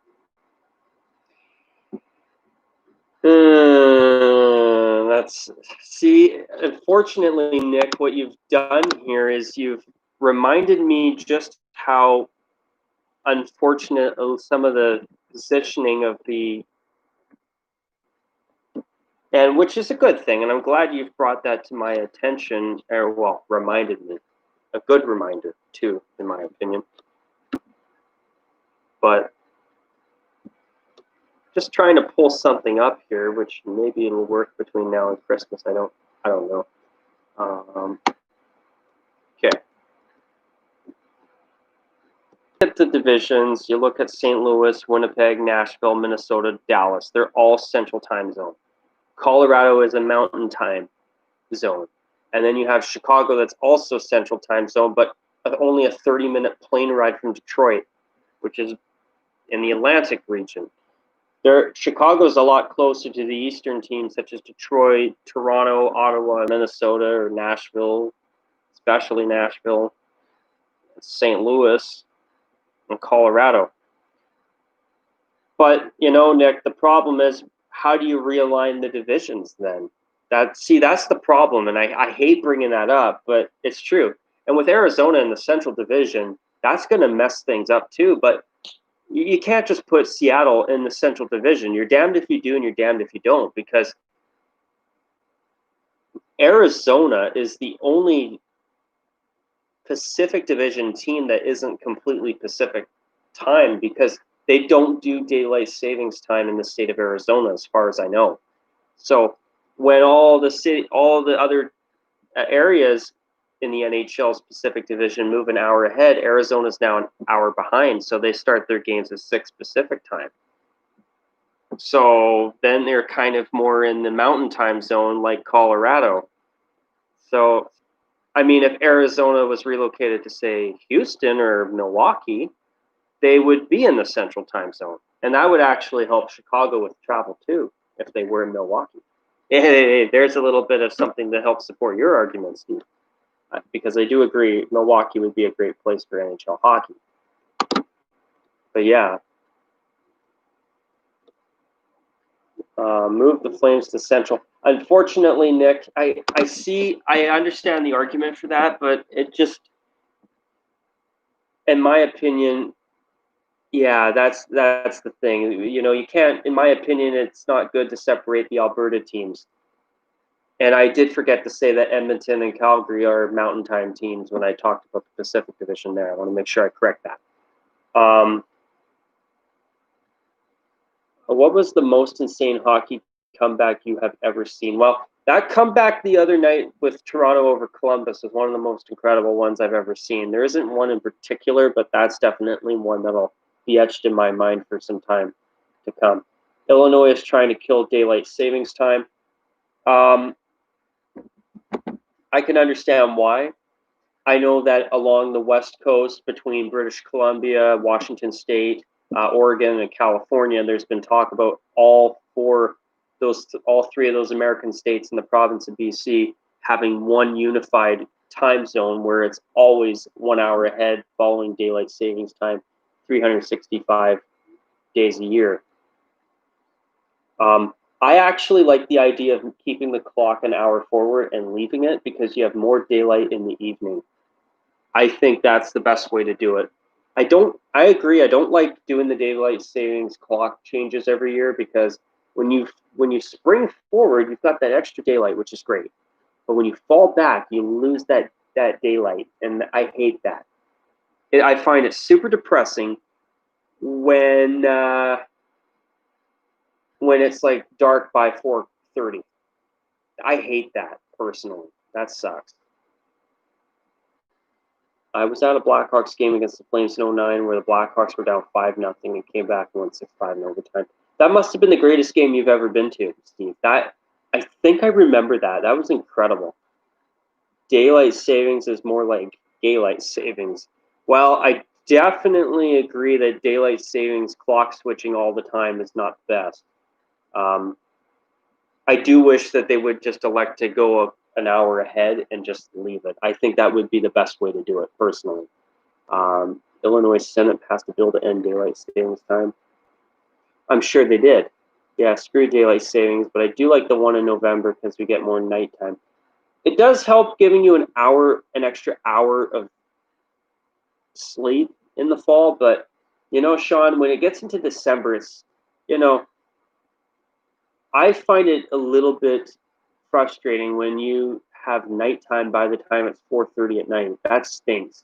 Unfortunately, Nick, what you've done here is you've reminded me just how unfortunate some of the positioning of and which is a good thing, and I'm glad you've brought that to my attention, reminded me. A good reminder, too, in my opinion. But just trying to pull something up here, which maybe it'll work between now and Christmas. I don't know. Okay. At the divisions, you look at St. Louis, Winnipeg, Nashville, Minnesota, Dallas. They're all Central Time Zone. Colorado is a Mountain Time Zone. And then you have Chicago that's also Central Time Zone, but only a 30-minute plane ride from Detroit, which is in the Atlantic region. Chicago's a lot closer to the Eastern teams such as Detroit, Toronto, Ottawa, Minnesota, or Nashville, especially Nashville, St. Louis, and Colorado. But, Nick, the problem is, how do you realign the divisions then? That's the problem, and I hate bringing that up, but it's true. And with Arizona in the Central Division, that's going to mess things up too, but you can't just put Seattle in the Central Division. You're damned if you do and you're damned if you don't, because Arizona is the only Pacific Division team that isn't completely Pacific time because they don't do daylight savings time in the state of Arizona, as far as I know. So when all the other areas in the NHL's Pacific Division move an hour ahead, Arizona's now an hour behind, so they start their games at 6 Pacific time. So then they're kind of more in the Mountain Time zone like Colorado. So, I mean, if Arizona was relocated to, say, Houston or Milwaukee, they would be in the Central Time zone. And that would actually help Chicago with travel, too, if they were in Milwaukee. Hey, there's a little bit of something to help support your argument, Steve. Because I do agree Milwaukee would be a great place for NHL hockey. But yeah. Move the Flames to Central. Unfortunately, Nick, I understand the argument for that, but it just, in my opinion, yeah, that's the thing. You can't. In my opinion, it's not good to separate the Alberta teams. And I did forget to say that Edmonton and Calgary are Mountain Time teams when I talked about the Pacific Division there. I want to make sure I correct that. What was the most insane hockey comeback you have ever seen? Well, that comeback the other night with Toronto over Columbus is one of the most incredible ones I've ever seen. There isn't one in particular, but that's definitely one that'll be etched in my mind for some time to come. Illinois is trying to kill daylight savings time. I can understand why. I know that along the West Coast between British Columbia, Washington State, Oregon, and California, there's been talk about all three of those American states in the province of BC having one unified time zone where it's always 1 hour ahead following daylight savings time, 365 days a year. I actually like the idea of keeping the clock an hour forward and leaving it because you have more daylight in the evening. I think that's the best way to do it. I agree. I don't like doing the daylight savings clock changes every year because when you spring forward, you've got that extra daylight, which is great. But when you fall back, you lose that daylight, and I hate that. I find it super depressing when it's like dark by 4:30. I hate that personally. That sucks. I was at a Blackhawks game against the Flames in 09 where the Blackhawks were down 5-0 and came back and won 6-5 in overtime. That must have been the greatest game you've ever been to, Steve. I think I remember that. That was incredible. Daylight savings is more like daylight savings. Well, I definitely agree that daylight savings clock switching all the time is not best. I do wish that they would just elect to go an hour ahead and just leave it. I think that would be the best way to do it, personally. Illinois Senate passed a bill to end daylight savings time. I'm sure they did. Yeah, screw daylight savings, but I do like the one in November because we get more nighttime. It does help giving you an extra hour of sleep in the fall, but Sean, when it gets into December, it's I find it a little bit frustrating when you have nighttime by the time it's 4:30 at night. That stinks.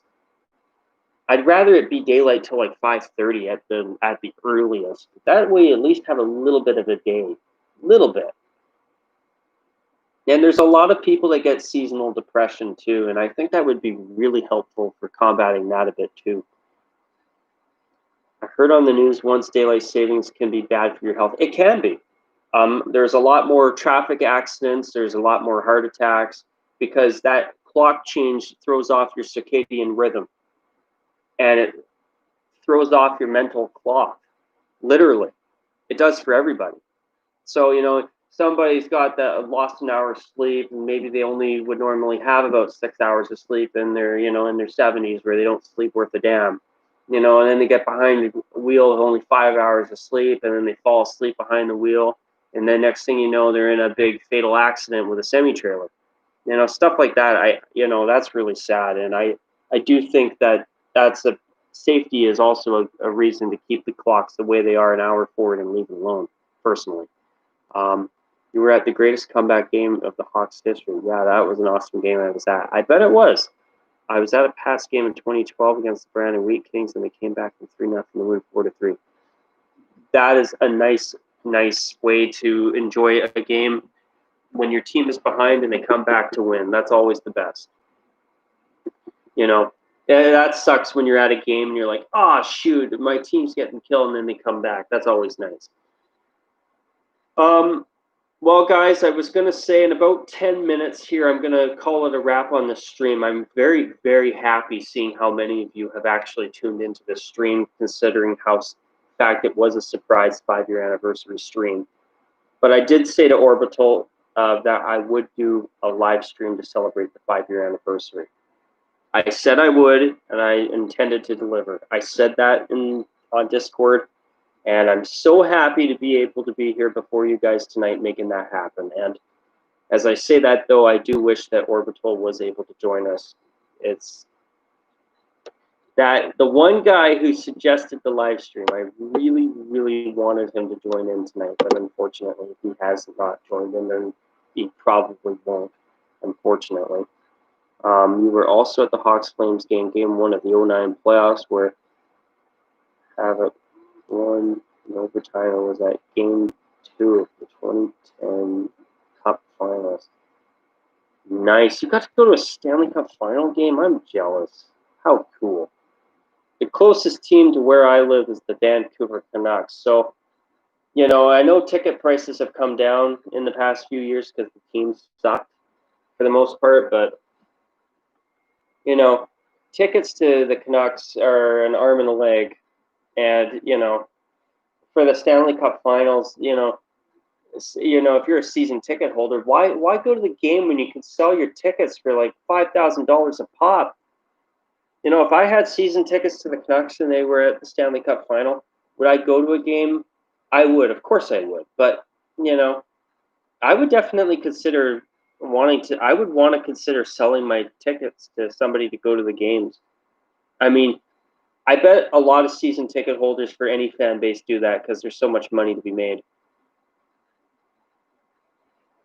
I'd rather it be daylight till like 5:30 at the earliest. That way, you at least have a little bit of a day, little bit. And there's a lot of people that get seasonal depression too, and I think that would be really helpful for combating that a bit too. I heard on the news once daylight savings can be bad for your health. It can be. There's a lot more traffic accidents. There's a lot more heart attacks because that clock change throws off your circadian rhythm and it throws off your mental clock. Literally, it does for everybody. So, somebody's got that lost an hour of sleep and maybe they only would normally have about 6 hours of sleep in their, in their 70s where they don't sleep worth a damn. And then they get behind the wheel of only 5 hours of sleep and then they fall asleep behind the wheel. And then next thing you know, they're in a big fatal accident with a semi-trailer. Stuff like that, that's really sad. And I do think that safety is also a reason to keep the clocks the way they are an hour forward and leave it alone, personally. You were at the greatest comeback game of the Hawks history. Yeah, that was an awesome game I was at. I bet it was. I was at a past game in 2012 against the Brandon Wheat Kings, and they came back from 3-0 to win 4-3. That is a nice way to enjoy a game when your team is behind and they come back to win. That's always the best. That sucks when you're at a game and you're like, oh, shoot, my team's getting killed, and then they come back. That's always nice. Well, guys, I was going to say in about 10 minutes here, I'm going to call it a wrap on the stream. I'm very, very happy seeing how many of you have actually tuned into this stream, considering how fact it was a surprise 5-year anniversary stream. But I did say to Orbital that I would do a live stream to celebrate the 5-year anniversary. I said I would, and I intended to deliver. I said that on Discord, and I'm so happy to be able to be here before you guys tonight making that happen. And as I say that, though, I do wish that Orbital was able to join us. It's that the one guy who suggested the live stream, I really, really wanted him to join in tonight, but unfortunately, he has not joined in, and he probably won't, unfortunately. You were also at the Hawks Flames game 1 of the 09 playoffs, where Havoc won in overtime. It was at game 2 of the 2010 Cup Finals. Nice. You got to go to a Stanley Cup final game? I'm jealous. How cool. The closest team to where I live is the Vancouver Canucks. So, you know, I know ticket prices have come down in the past few years because the teams sucked for the most part, but, you know, tickets to the Canucks are an arm and a leg. And, you know, for the Stanley Cup Finals, you know, if you're a season ticket holder, why go to the game when you can sell your tickets for like $5,000 a pop? You know, if I had season tickets to the Canucks and they were at the Stanley Cup Final, would I go to a game? I would. Of course I would. But, you know, I would definitely consider I would want to consider selling my tickets to somebody to go to the games. I mean, I bet a lot of season ticket holders for any fan base do that because there's so much money to be made.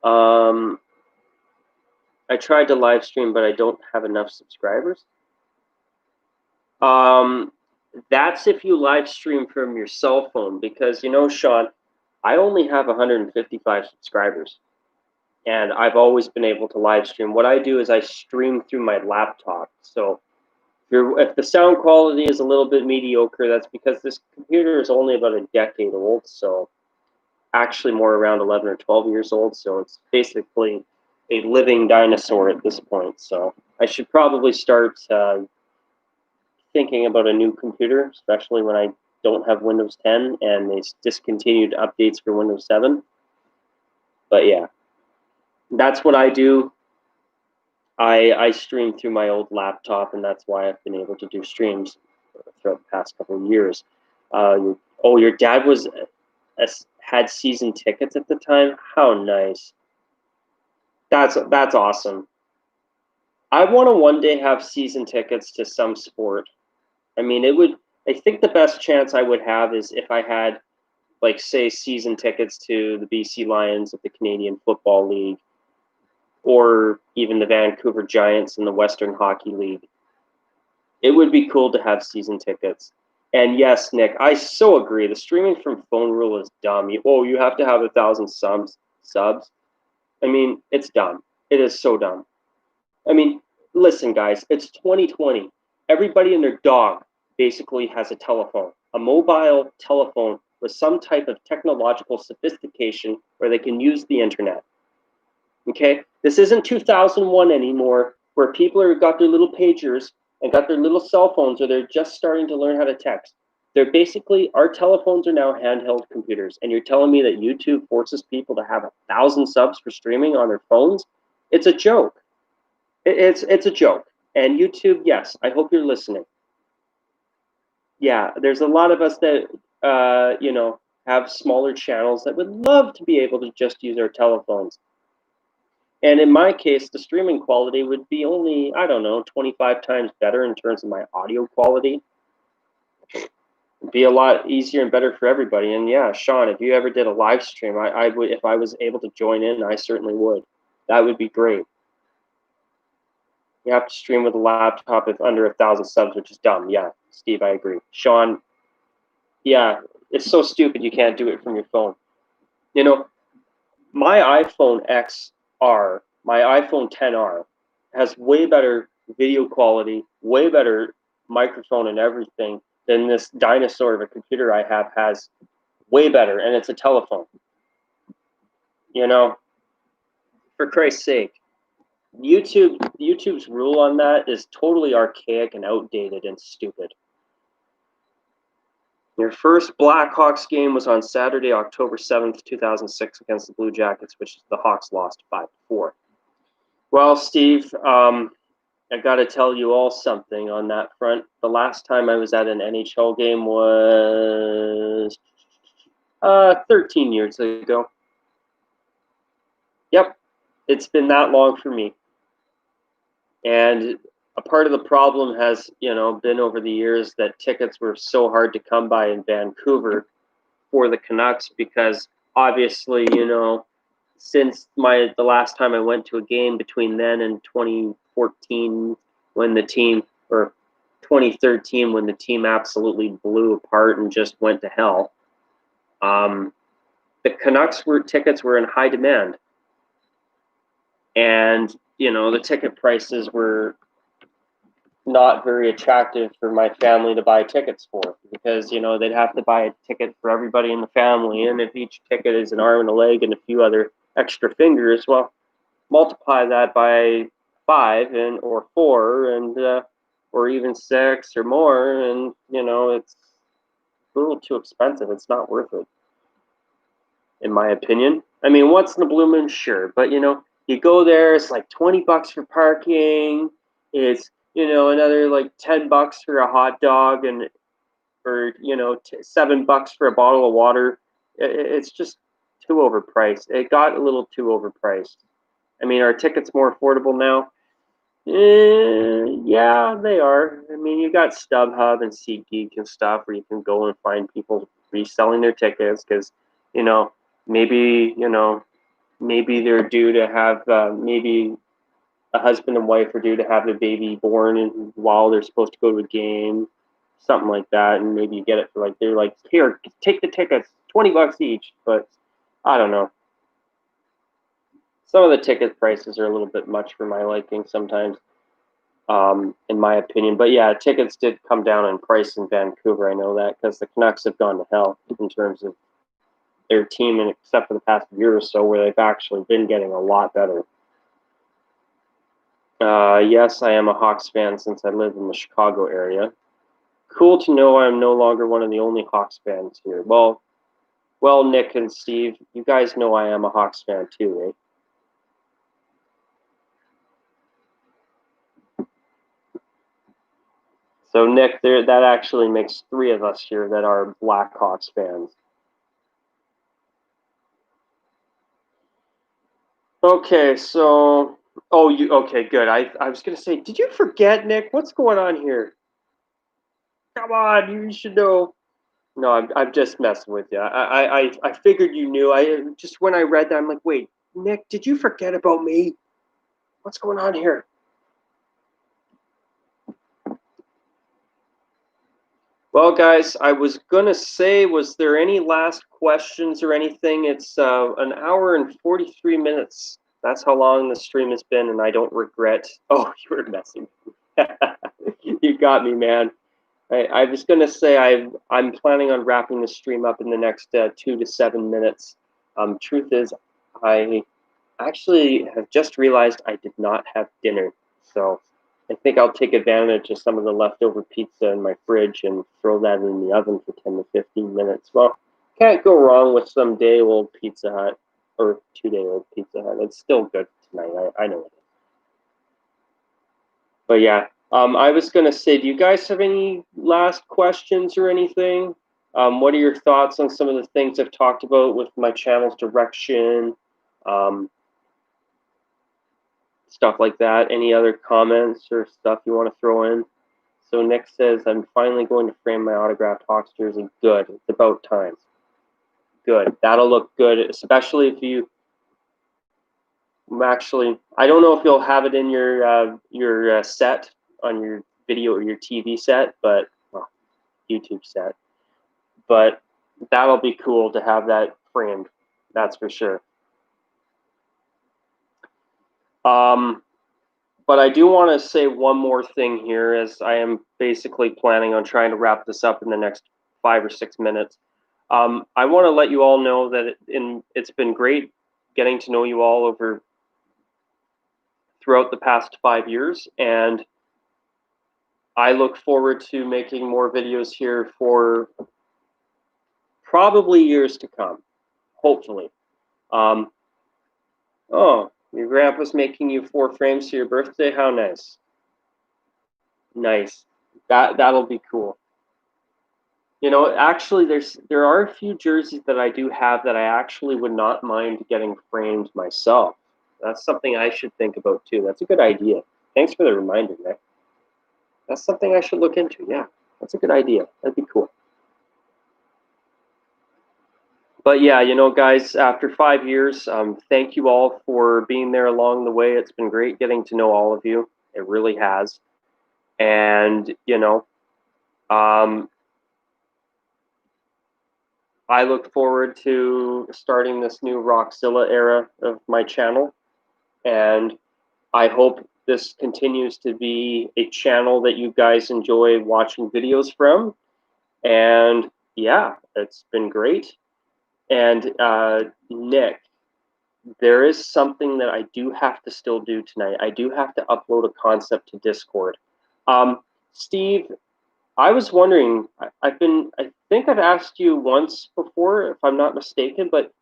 I tried to live stream, but I don't have enough subscribers. That's if you live stream from your cell phone, because, you know, Sean, I only have 155 subscribers, and I've always been able to live stream. What I do is I stream through my laptop. So if the sound quality is a little bit mediocre, that's because this computer is only about a decade old, so actually more around 11 or 12 years old, so it's basically a living dinosaur at this point. So I should probably start thinking about a new computer, especially when I don't have Windows 10 and they discontinued updates for Windows 7. But yeah, that's what I do. I stream through my old laptop, and that's why I've been able to do streams throughout the past couple of years. Your dad had season tickets at the time? How nice. That's awesome. I want to one day have season tickets to some sport. I mean, I think the best chance I would have is if I had, like, say, season tickets to the BC Lions of the Canadian Football League, or even the Vancouver Giants in the Western Hockey League. It would be cool to have season tickets. And yes, Nick, I so agree. The streaming from phone rule is dumb. You have to have 1,000 subs. I mean, it's dumb. It is so dumb. I mean, listen, guys, it's 2020. Everybody and their dog basically has a telephone, a mobile telephone with some type of technological sophistication where they can use the internet. Okay? This isn't 2001 anymore, where people have got their little pagers and got their little cell phones, or they're just starting to learn how to text. They're basically, our telephones are now handheld computers, and you're telling me that YouTube forces people to have 1,000 subs for streaming on their phones? It's a joke. It's a joke. And YouTube, yes, I hope you're listening. Yeah, there's a lot of us that, have smaller channels that would love to be able to just use our telephones. And in my case, the streaming quality would be only, 25 times better in terms of my audio quality. It'd be a lot easier and better for everybody. And yeah, Sean, if you ever did a live stream, I would, if I was able to join in, I certainly would. That would be great. You have to stream with a laptop with under 1,000 subs, which is dumb. Yeah, Steve, I agree. Sean, yeah, it's so stupid you can't do it from your phone. You know, my iPhone XR, my iPhone XR, has way better video quality, way better microphone and everything than this dinosaur of a computer I have has. Way better, and it's a telephone. You know, for Christ's sake. YouTube's rule on that is totally archaic and outdated and stupid. Your first Blackhawks game was on Saturday, October 7th, 2006 against the Blue Jackets, which the Hawks lost 5-4. Well, Steve, I got to tell you all something on that front. The last time I was at an NHL game was 13 years ago. Yep, it's been that long for me. And a part of the problem has, been over the years that tickets were so hard to come by in Vancouver for the Canucks because obviously, since the last time I went to a game between then and 2014 when the team, or 2013 when the team absolutely blew apart and just went to hell, the Canucks tickets were in high demand. And, the ticket prices were not very attractive for my family to buy tickets for because, they'd have to buy a ticket for everybody in the family. And if each ticket is an arm and a leg and a few other extra fingers, well, multiply that by 5 or 4 and or even 6 or more. And, it's a little too expensive. It's not worth it, in my opinion. I mean, once in a blue moon, sure. But, you go there, it's like $20 for parking. It's, another like $10 for a hot dog or $7 for a bottle of water. It's just too overpriced. It got a little too overpriced. I mean, are tickets more affordable now? Yeah, they are. I mean, you got StubHub and SeatGeek and stuff where you can go and find people reselling their tickets because, maybe, maybe they're due to have maybe a husband and wife are due to have their baby born while they're supposed to go to a game, something like that, and maybe you get it for they're like, here, take the tickets, $20 each. But I don't know. Some of the ticket prices are a little bit much for my liking sometimes, in my opinion. But yeah, tickets did come down in price in Vancouver. I know that because the Canucks have gone to hell in terms of their team, and except for the past year or so where they've actually been getting a lot better. Yes, I am a Hawks fan since I live in the Chicago area. Cool to know I'm no longer one of the only Hawks fans here. Well, Nick and Steve, you guys know I am a Hawks fan too, eh? So, Nick, that actually makes 3 of us here that are Blackhawks fans. Okay, so... okay, good. I was going to say, did you forget, Nick? What's going on here? Come on, you should know. No, I'm just messing with you. I figured you knew. Just when I read that, I'm like, wait, Nick, did you forget about me? What's going on here? Well, guys, I was going to say, was there any last questions or anything? It's an hour and 43 minutes. That's how long the stream has been, and I don't regret. Oh, you were messing. You got me, man. I was going to say I'm planning on wrapping the stream up in the next 2 to 7 minutes. Truth is, I actually have just realized I did not have dinner. So I think I'll take advantage of some of the leftover pizza in my fridge and throw that in the oven for 10 to 15 minutes. Well, can't go wrong with some day-old Pizza Hut or 2-day-old Pizza Hut. It's still good tonight. I know it is. But yeah, I was going to say, do you guys have any last questions or anything? What are your thoughts on some of the things I've talked about with my channel's direction? Stuff like that. Any other comments or stuff you want to throw in? So Nick says, I'm finally going to frame my autographed Hawks jersey. Good. It's about time. Good. That'll look good, especially if you... Actually, I don't know if you'll have it in your set on your video or your TV set, but well, YouTube set. But that'll be cool to have that framed. That's for sure. But I do want to say one more thing here, as I am basically planning on trying to wrap this up in the next 5 or 6 minutes. I want to let you all know that it's been great getting to know you all throughout the past 5 years, and I look forward to making more videos here for probably years to come, hopefully. Oh, your grandpa's making you 4 frames for your birthday? How nice. Nice. That'll be cool. Actually, there are a few jerseys that I do have that I actually would not mind getting framed myself. That's something I should think about too. That's a good idea. Thanks for the reminder, Nick. That's something I should look into. Yeah, that's a good idea. That'd be cool. But yeah, guys, after 5 years, thank you all for being there along the way. It's been great getting to know all of you. It really has. And, um, I look forward to starting this new Rockzilla era of my channel. And I hope this continues to be a channel that you guys enjoy watching videos from. And yeah, it's been great. And Nick, there is something that I do have to still do tonight. I do have to upload a concept to Discord. Steve, I was wondering, I think I've asked you once before, if I'm not mistaken, but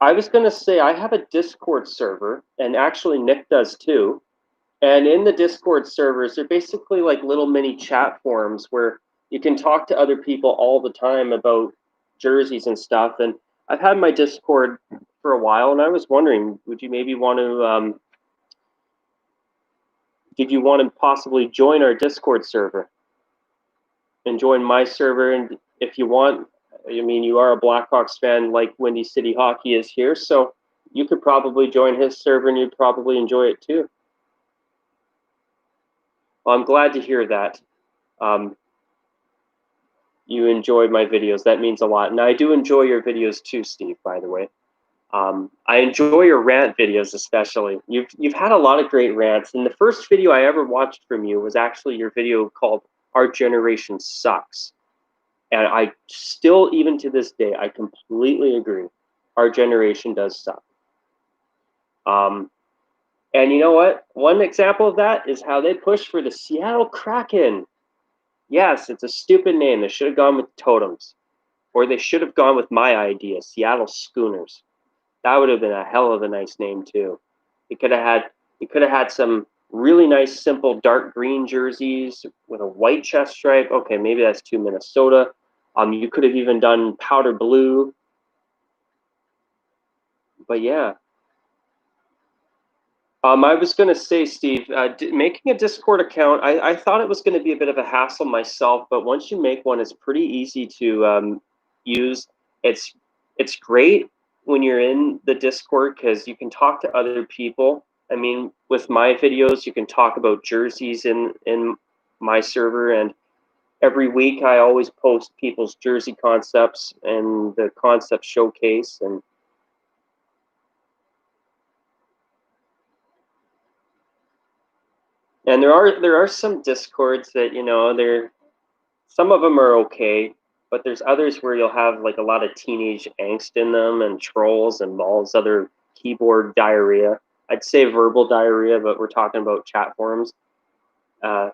I was going to say I have a Discord server, and actually Nick does too. And in the Discord servers, they're basically like little mini chat forums where you can talk to other people all the time about jerseys and stuff. And I've had my Discord for a while, and I was wondering, would you maybe want to, did you want to possibly join our Discord server and join my server? And if you want, I mean, you are a Blackhawks fan like Windy City Hockey is here, so you could probably join his server and you'd probably enjoy it too. Well, I'm glad to hear that. You enjoy my videos. That means a lot. And I do enjoy your videos too, Steve, by the way. I enjoy your rant videos especially. You've had a lot of great rants. And the first video I ever watched from you was actually your video called Our Generation Sucks. And I still, even to this day, I completely agree. Our generation does suck. And you know what? One example of that is how they pushed for the Seattle Kraken. Yes, it's a stupid name. They should have gone with Totems. Or they should have gone with my idea, Seattle Schooners. That would have been a hell of a nice name too. It could have had some really nice, simple dark green jerseys with a white chest stripe. Okay, maybe that's too Minnesota. You could have even done powder blue. But yeah. I was going to say, Steve, making a Discord account, I thought it was going to be a bit of a hassle myself, but once you make one, it's pretty easy to use. It's great when you're in the Discord because you can talk to other people. I mean, with my videos, you can talk about jerseys in my server, and every week I always post people's jersey concepts and the concept showcase, and there are some Discords that they're some of them are okay, but there's others where you'll have like a lot of teenage angst in them and trolls and all this other keyboard diarrhea. I'd say verbal diarrhea, but we're talking about chat forums. Uh,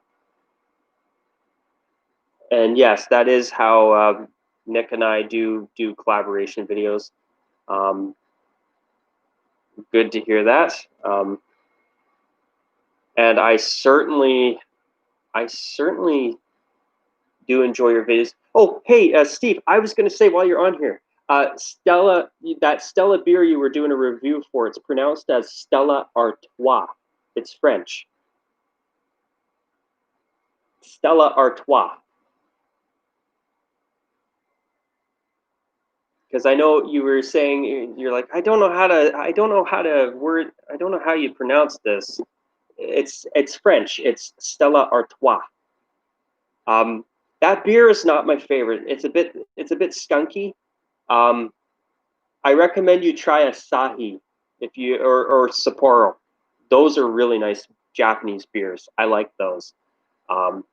and yes, that is how Nick and I do collaboration videos. Um, Good to hear that. And I certainly do enjoy your videos. Oh, hey, Steve, I was going to say while you're on here, Stella, that Stella beer you were doing a review for, it's pronounced as Stella Artois. It's French. Stella Artois. Because I know you were saying you're like I don't know how you pronounce this. It's French. It's Stella Artois. That beer is not my favorite. It's a bit skunky. Um, I recommend you try Asahi if you or Sapporo. Those are really nice Japanese beers. I like those. Um,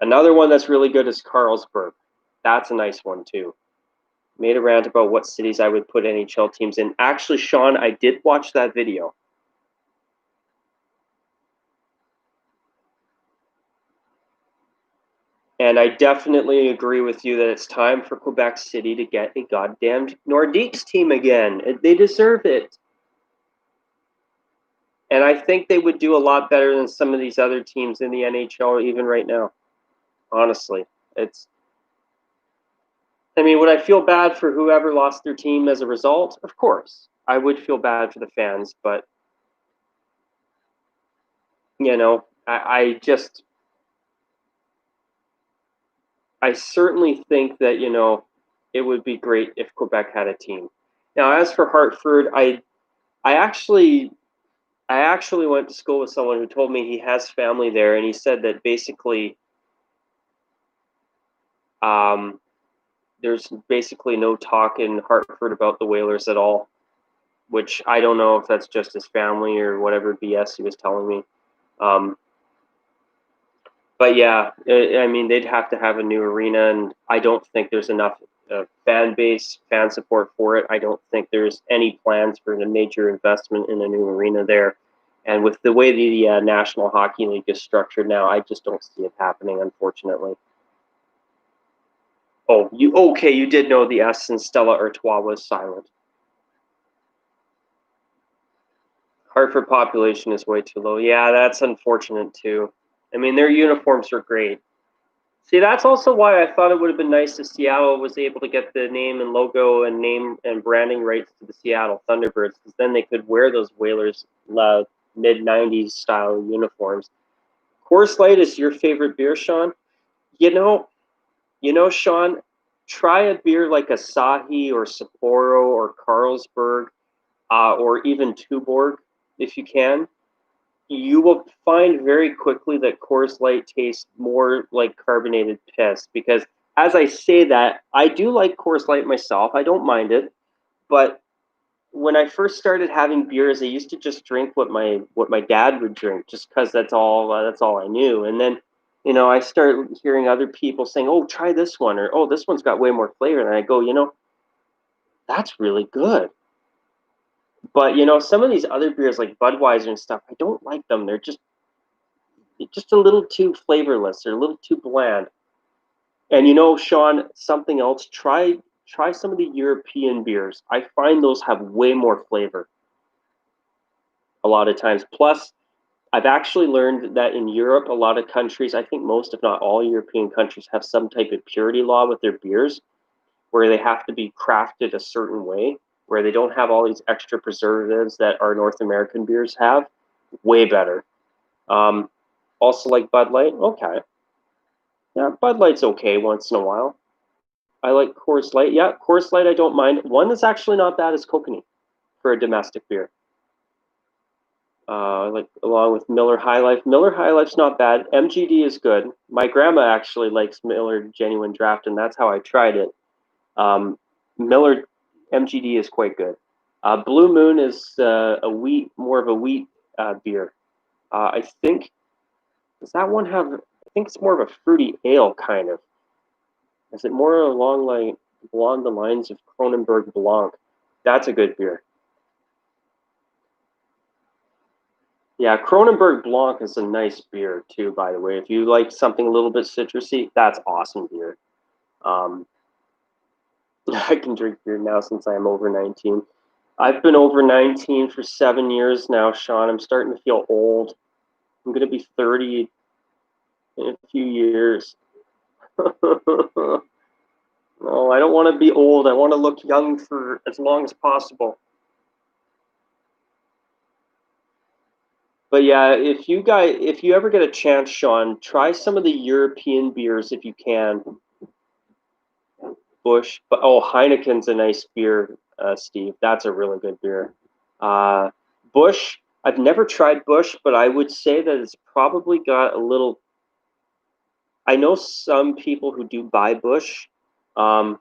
Another one that's really good is Carlsberg. That's a nice one too. Made a rant about what cities I would put NHL teams in. Actually, Sean, I did watch that video. And I definitely agree with you that it's time for Quebec City to get a goddamn Nordiques team again. They deserve it. And I think they would do a lot better than some of these other teams in the NHL even right now. Honestly. I mean, would I feel bad for whoever lost their team as a result? Of course. I would feel bad for the fans, but I certainly think that, it would be great if Quebec had a team. Now, as for Hartford, I actually I actually went to school with someone who told me he has family there, and he said that basically, um, there's basically no talk in Hartford about the Whalers at all. Which I don't know if that's just his family or whatever BS he was telling me. Um, but yeah, I mean, they'd have to have a new arena, and I don't think there's enough fan base, fan support for it. I don't think there's any plans for a major investment in a new arena there. And with the way the National Hockey League is structured now, I just don't see it happening, unfortunately. Oh, you okay? You did know the S in Stella Artois was silent. Hartford population is way too low. Yeah, that's unfortunate too. I mean, their uniforms are great. See, that's also why I thought it would have been nice if Seattle was able to get the name and logo and name and branding rights to the Seattle Thunderbirds, because then they could wear those Whalers mid '90s style uniforms. Coors Light is your favorite beer, Sean? You know, Sean, try a beer like Asahi or Sapporo or Carlsberg, or even Tuborg if you can. You will find very quickly that Coors Light tastes more like carbonated piss, because as I say that, I do like Coors Light myself. I don't mind it, but when I first started having beers, I used to just drink what my dad would drink, just because that's all I knew. And then, I started hearing other people saying, "Oh, try this one," or "Oh, this one's got way more flavor." And I go, that's really good. But some of these other beers like Budweiser and stuff, I don't like them. They're just a little too flavorless. They're a little too bland. And Sean, something else. Try some of the European beers. I find those have way more flavor a lot of times. Plus, I've actually learned that in Europe, a lot of countries, I think most, if not all, European countries have some type of purity law with their beers, where they have to be crafted a certain way, where they don't have all these extra preservatives that our North American beers have. Way better. Um, Also, like Bud Light. Okay. Yeah, Bud Light's okay once in a while. I like Coors Light. Yeah, Coors Light I don't mind. One that's actually not bad is Kokanee for a domestic beer. Like along with Miller High Life. Miller High Life's not bad. MGD is good. My grandma actually likes Miller Genuine Draft, and that's how I tried it. Miller MGD is quite good. Blue Moon is more of a wheat beer. I think does that one have? I think it's more of a fruity ale kind of. Is it more along the lines of Kronenberg Blanc? That's a good beer. Yeah, Kronenberg Blanc is a nice beer too, by the way. If you like something a little bit citrusy, that's awesome beer. Um, I can drink beer now since I'm over 19. I've been over 19 for 7 years now, Sean. I'm starting to feel old. I'm going to be 30 in a few years. No, I don't want to be old. I want to look young for as long as possible. But yeah, if you ever get a chance, Sean, try some of the European beers if you can. Heineken's a nice beer, Steve. That's a really good beer. Uh, Bush, I've never tried Bush, but I would say that it's probably got a little. I know some people who do buy Bush. Um,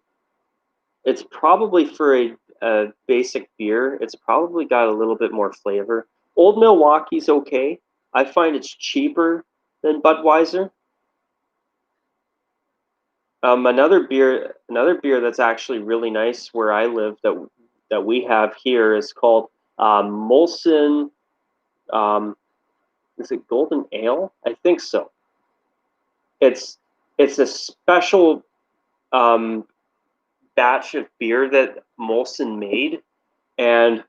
it's probably for a basic beer. It's probably got a little bit more flavor. Old Milwaukee's okay. I find it's cheaper than Budweiser. Another beer that's actually really nice where I live that we have here is called Molson. Um, is it Golden Ale? I think so. It's it's a special um, batch of beer that Molson made, and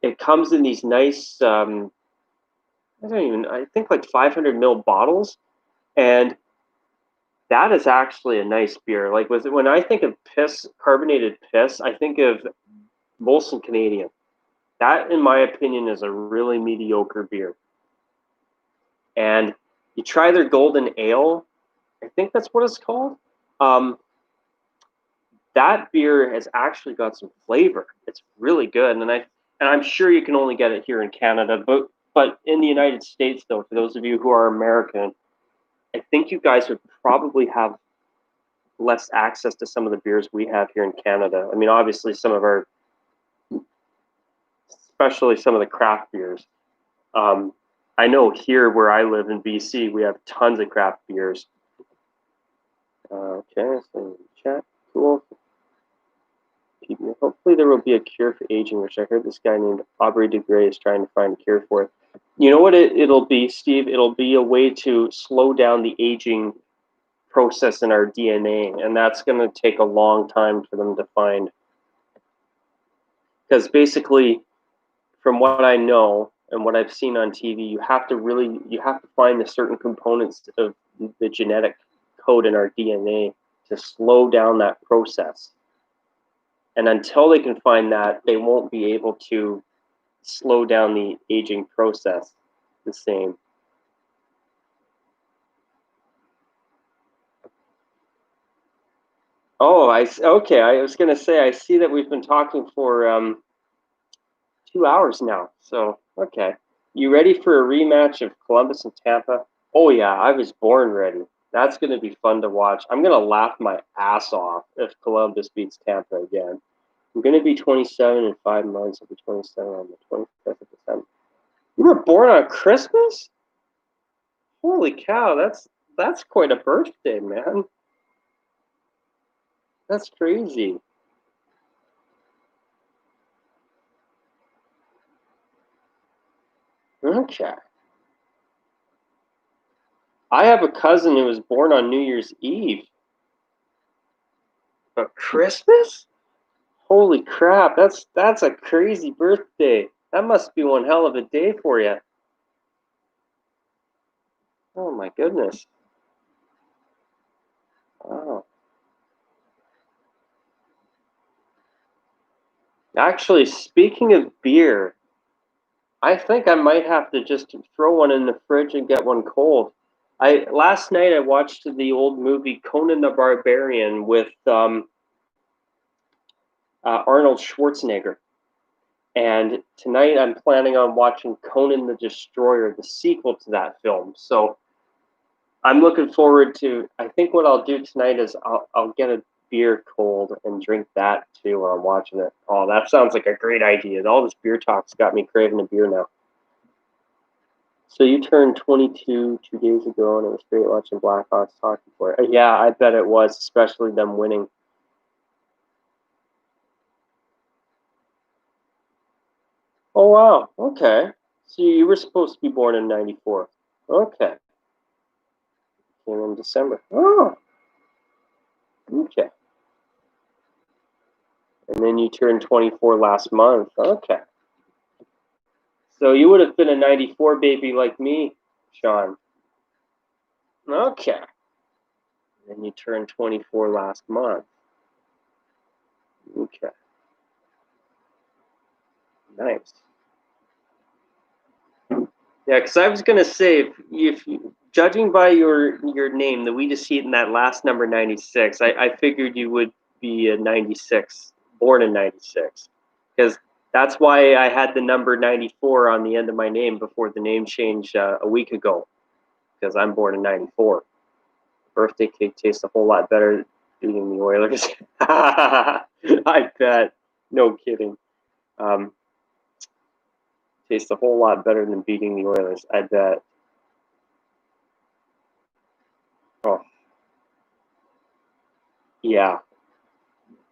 it comes in these nice. I think like 500 ml bottles, and that is actually a nice beer. Like when I think of piss, carbonated piss, I think of Molson Canadian. That, in my opinion, is a really mediocre beer. and you try their golden ale. I think that's what it's called. Um, that beer has actually got some flavor. It's really good, and I'm sure you can only get it here in Canada, but in the United States, though, for those of you who are American, I think you guys would probably have less access to some of the beers we have here in Canada. I mean, obviously, especially some of the craft beers. I know here where I live in BC, we have tons of craft beers. Okay, so chat, cool. Hopefully there will be a cure for aging, which I heard this guy named Aubrey de Grey is trying to find a cure for. You know what it'll be, Steve? It'll be a way to slow down the aging process in our DNA, and that's going to take a long time for them to find. Because basically, from what I know and what I've seen on TV, you have to find the certain components of the genetic code in our DNA to slow down that process. And until they can find that, they won't be able to slow down the aging process the same. Oh, okay. I was going to say, I see that we've been talking for 2 hours now. So, okay. You ready for a rematch of Columbus and Tampa? Oh, yeah. I was born ready. That's going to be fun to watch. I'm going to laugh my ass off if Columbus beats Tampa again. I'm going to be 27 in 5 months. I'll be 27 on the 25th of December. You were born on Christmas? Holy cow, that's quite a birthday, man. That's crazy. Okay. I have a cousin who was born on New Year's Eve. But Christmas? Holy crap, that's a crazy birthday. That must be one hell of a day for you. Oh my goodness. Wow. Actually, speaking of beer, I think I might have to just throw one in the fridge and get one cold. I last night I watched the old movie Conan the Barbarian with Arnold Schwarzenegger, and tonight I'm planning on watching Conan the Destroyer, the sequel to that film. So I'm looking forward to. I think what I'll do tonight is I'll get a beer cold and drink that too while I'm watching it. Oh, that sounds like a great idea. All this beer talk's got me craving a beer now. So you turned 22 2 days ago, and it was great watching Blackhawks hockey for it. Yeah, I bet it was, especially them winning. Oh wow, okay. So you were supposed to be born in '94. Okay, came in December. Oh, okay. And then you turned 24 last month. Okay. So you would have been a '94 baby like me, Sean. Okay. And then you turned 24 last month. Okay. Nice. Yeah, because I was gonna say, if judging by your name, the We Just Heat in that last number 96, I figured you would be a 96, born in 96, because that's why I had the number 94 on the end of my name before the name change a week ago, because I'm born in '94. Birthday cake tastes a whole lot better beating the Oilers. I bet. No kidding. Um, tastes a whole lot better than beating the Oilers. I bet. Oh, yeah.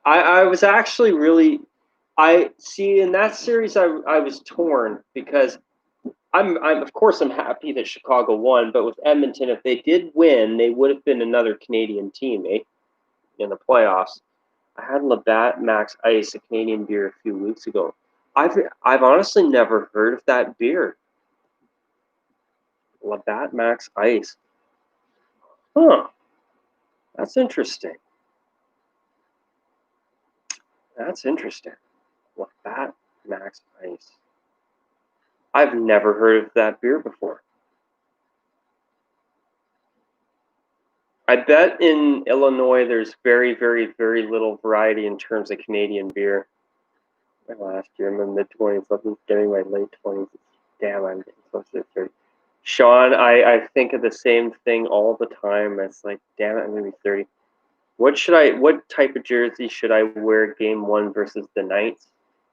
I was actually really I see in that series I was torn because I'm of course I'm happy that Chicago won, but with Edmonton, if they did win, they would have been another Canadian team, in the playoffs. I had Labatt Max Ice, a Canadian beer, a few weeks ago. I've honestly never heard of that beer. Labatt Max Ice. Huh. That's interesting. That's interesting. Labatt Max Ice. I've never heard of that beer before. I bet in Illinois there's very, very, very little variety in terms of Canadian beer. Last year, I'm in the mid-20s. I'm getting my late 20s. Damn, I'm getting close to 30. Sean, I think of the same thing all the time. It's like, damn it, I'm going to be 30. What type of jersey should I wear game 1 versus the Knights?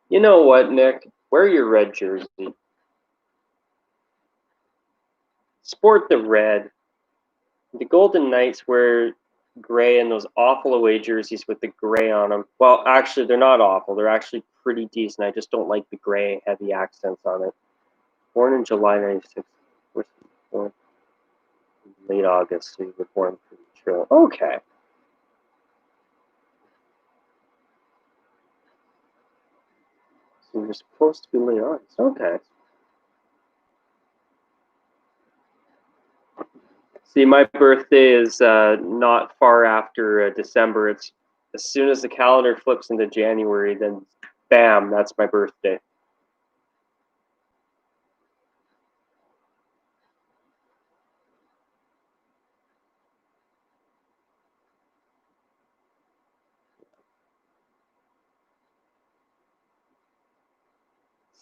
You know what, Nick? Wear your red jersey. Sport the red. The Golden Knights wear gray and those awful away jerseys with the gray on them. Well, actually, they're not awful. They're actually pretty decent. I just don't like the gray heavy accents on it. Born in July 96. Born late August, so you were born pretty chill. Okay. So you're supposed to be late August. Okay. See, my birthday is not far after December. It's as soon as the calendar flips into January, then bam, that's my birthday.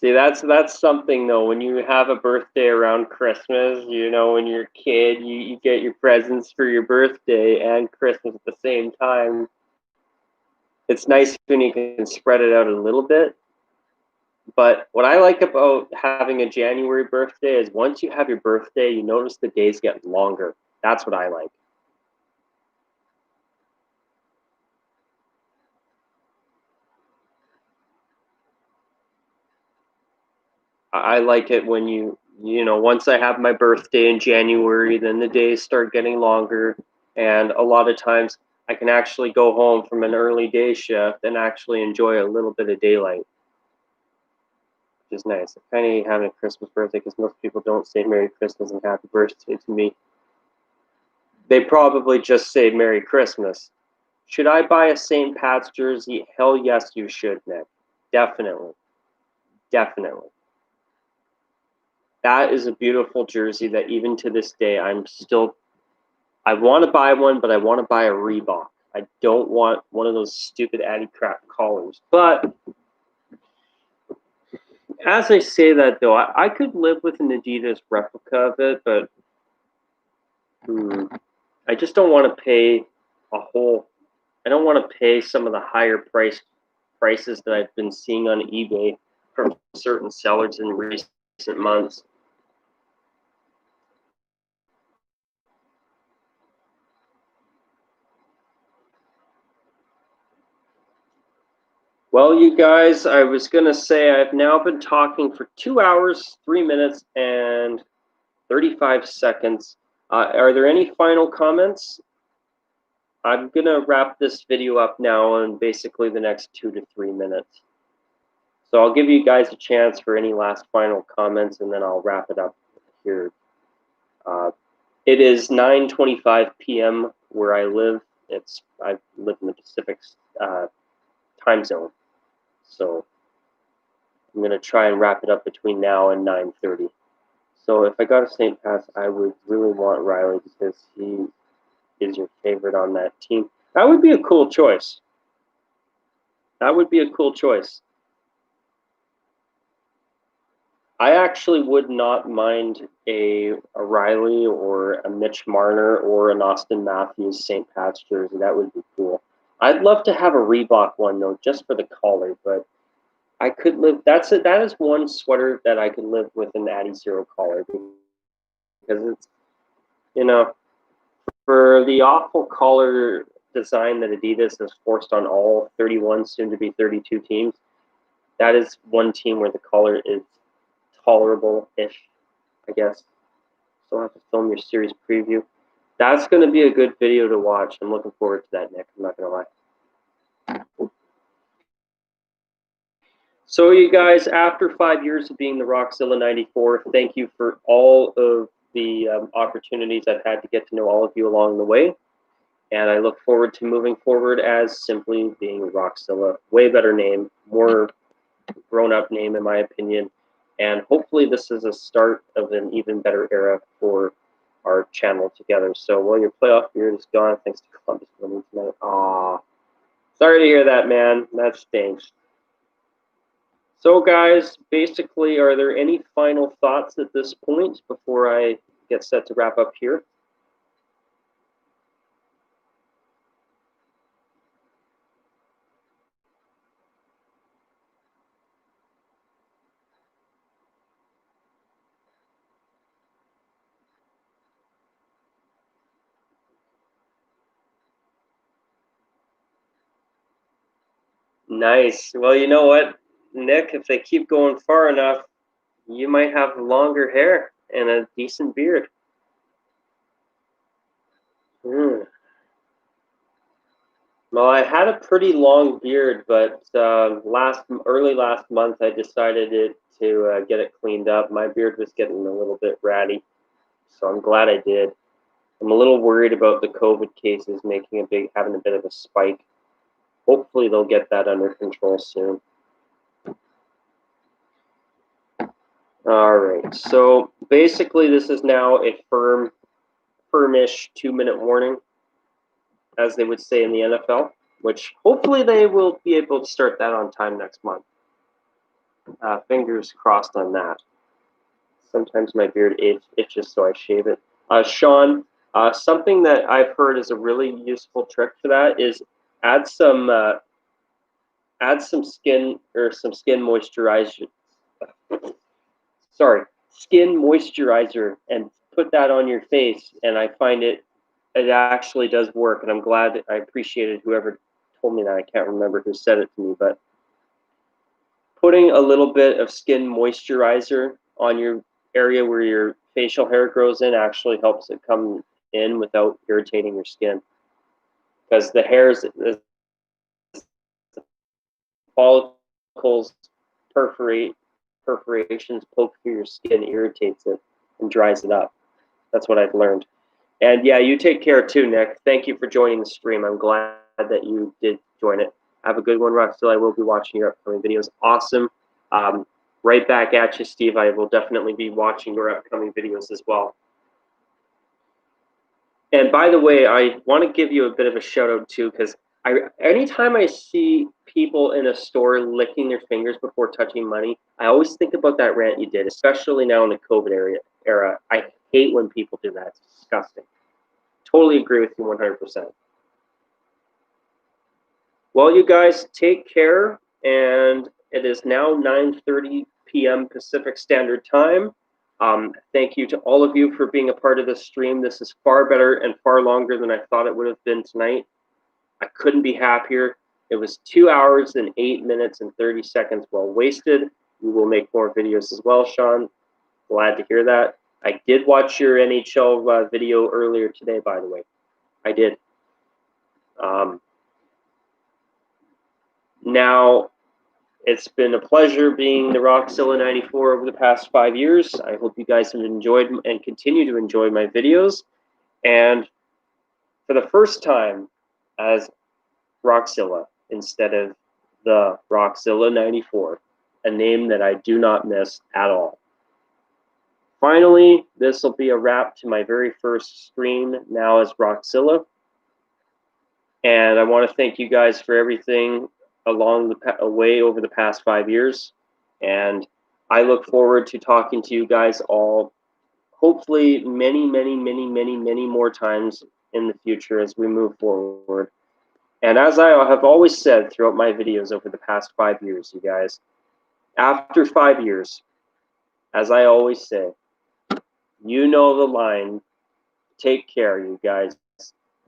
See, that's something though. When you have a birthday around Christmas, you know, when you're a kid, you get your presents for your birthday and Christmas at the same time. It's nice when you can spread it out a little bit. But what I like about having a January birthday is once you have your birthday, you notice the days get longer. That's what I like. I like it when once I have my birthday in January, then the days start getting longer. And a lot of times I can actually go home from an early day shift and actually enjoy a little bit of daylight, which is nice. I kind of hate having a Christmas birthday because most people don't say Merry Christmas and Happy Birthday to me. They probably just say Merry Christmas. Should I buy a St. Pat's jersey? Hell yes, you should, Nick. Definitely. Definitely. That is a beautiful jersey that even to this day I want to buy one, but I want to buy a Reebok. I don't want one of those stupid Addy crap collars. But as I say that though, I could live with an Adidas replica of it, but I just don't want to pay I don't want to pay some of the higher prices that I've been seeing on eBay from certain sellers in recent months. Well, you guys, I was going to say I've now been talking for 2 hours, 3 minutes, and 35 seconds. Are there any final comments? I'm going to wrap this video up now in basically the next 2 to 3 minutes. So I'll give you guys a chance for any last final comments, and then I'll wrap it up here. It is 9:25 p.m. where I live. I live in the Pacific time zone. So I'm going to try and wrap it up between now and 9:30. So if I got a St. Pat's, I would really want Riley because he is your favorite on that team. That would be a cool choice. That would be a cool choice. I actually would not mind a Riley or a Mitch Marner or an Austin Matthews St. Pat's jersey. That would be cool. I'd love to have a Reebok one though, just for the collar, but I could live. That is one sweater that I could live with an Addy Zero collar because it's for the awful collar design that Adidas has forced on all 31, soon to be 32 teams. That is one team where the collar is tolerable-ish, I guess. Still have to film your series preview. That's going to be a good video to watch. I'm looking forward to that, Nick. I'm not going to lie. So, you guys, after 5 years of being the Rockzilla 94, thank you for all of the opportunities I've had to get to know all of you along the way. And I look forward to moving forward as simply being Rockzilla. Way better name, more grown-up name in my opinion. And hopefully this is a start of an even better era for our channel together. So, well, your playoff beard is gone thanks to Columbus winning tonight. Aw, sorry to hear that, man. That stinks. So, guys, basically, are there any final thoughts at this point before I get set to wrap up here? Nice. Well, you know what, Nick, if they keep going far enough, you might have longer hair and a decent beard. Mm. Well, I had a pretty long beard, but early last month I decided to get it cleaned up. My beard was getting a little bit ratty, so I'm glad I did. I'm a little worried about the COVID cases having a bit of a spike. Hopefully they'll get that under control soon. All right, so basically this is now a firmish 2-minute warning, as they would say in the NFL, which hopefully they will be able to start that on time next month. Fingers crossed on that. Sometimes my beard itches, so I shave it. Sean, something that I've heard is a really useful trick for that is add some skin moisturizer. Skin moisturizer, and put that on your face. And I find it actually does work. And I'm glad. I appreciated whoever told me that. I can't remember who said it to me, but putting a little bit of skin moisturizer on your area where your facial hair grows in actually helps it come in without irritating your skin, because the follicles perforations poke through your skin, irritates it and dries it up. That's what I've learned. And yeah, you take care too, Nick. Thank you for joining the stream. I'm glad that you did join it. Have a good one, Rock. Still, I will be watching your upcoming videos. Awesome. Right back at you, Steve. I will definitely be watching your upcoming videos as well. And by the way, I want to give you a bit of a shout out too, because anytime I see people in a store licking their fingers before touching money, I always think about that rant you did, especially now in the COVID era. I hate when people do that. It's disgusting. Totally agree with you 100%. Well, you guys take care, and it is now 9:30 p.m. Pacific Standard Time. Thank you to all of you for being a part of this stream. This is far better and far longer than I thought it would have been tonight. I couldn't be happier. It was 2 hours and 8 minutes and 30 seconds well wasted. We will make more videos as well, Sean. Glad to hear that. I did watch your NHL video earlier today, by the way. I did. Now, it's been a pleasure being the Rockzilla 94 over the past 5 years. I hope you guys have enjoyed and continue to enjoy my videos. And for the first time as Rockzilla instead of the Rockzilla 94, a name that I do not miss at all. Finally, this will be a wrap to my very first stream now as Rockzilla. And I want to thank you guys for everything along the way over the past 5 years. And I look forward to talking to you guys all, hopefully many, many, many, many, many more times in the future as we move forward. And as I have always said throughout my videos over the past 5 years, you guys, after 5 years, as I always say, you know the line. Take care, you guys.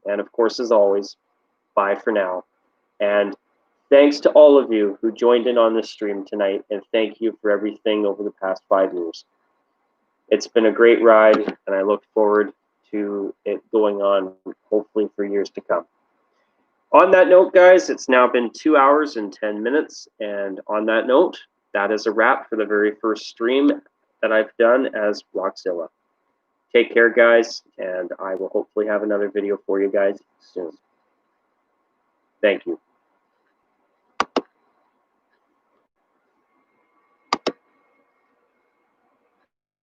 And of course, as always, bye for now. And thanks to all of you who joined in on this stream tonight, and thank you for everything over the past 5 years. It's been a great ride, and I look forward to it going on, hopefully for years to come. On that note, guys, it's now been 2 hours and 10 minutes, and on that note, that is a wrap for the very first stream that I've done as Rockzilla. Take care, guys, and I will hopefully have another video for you guys soon. Thank you.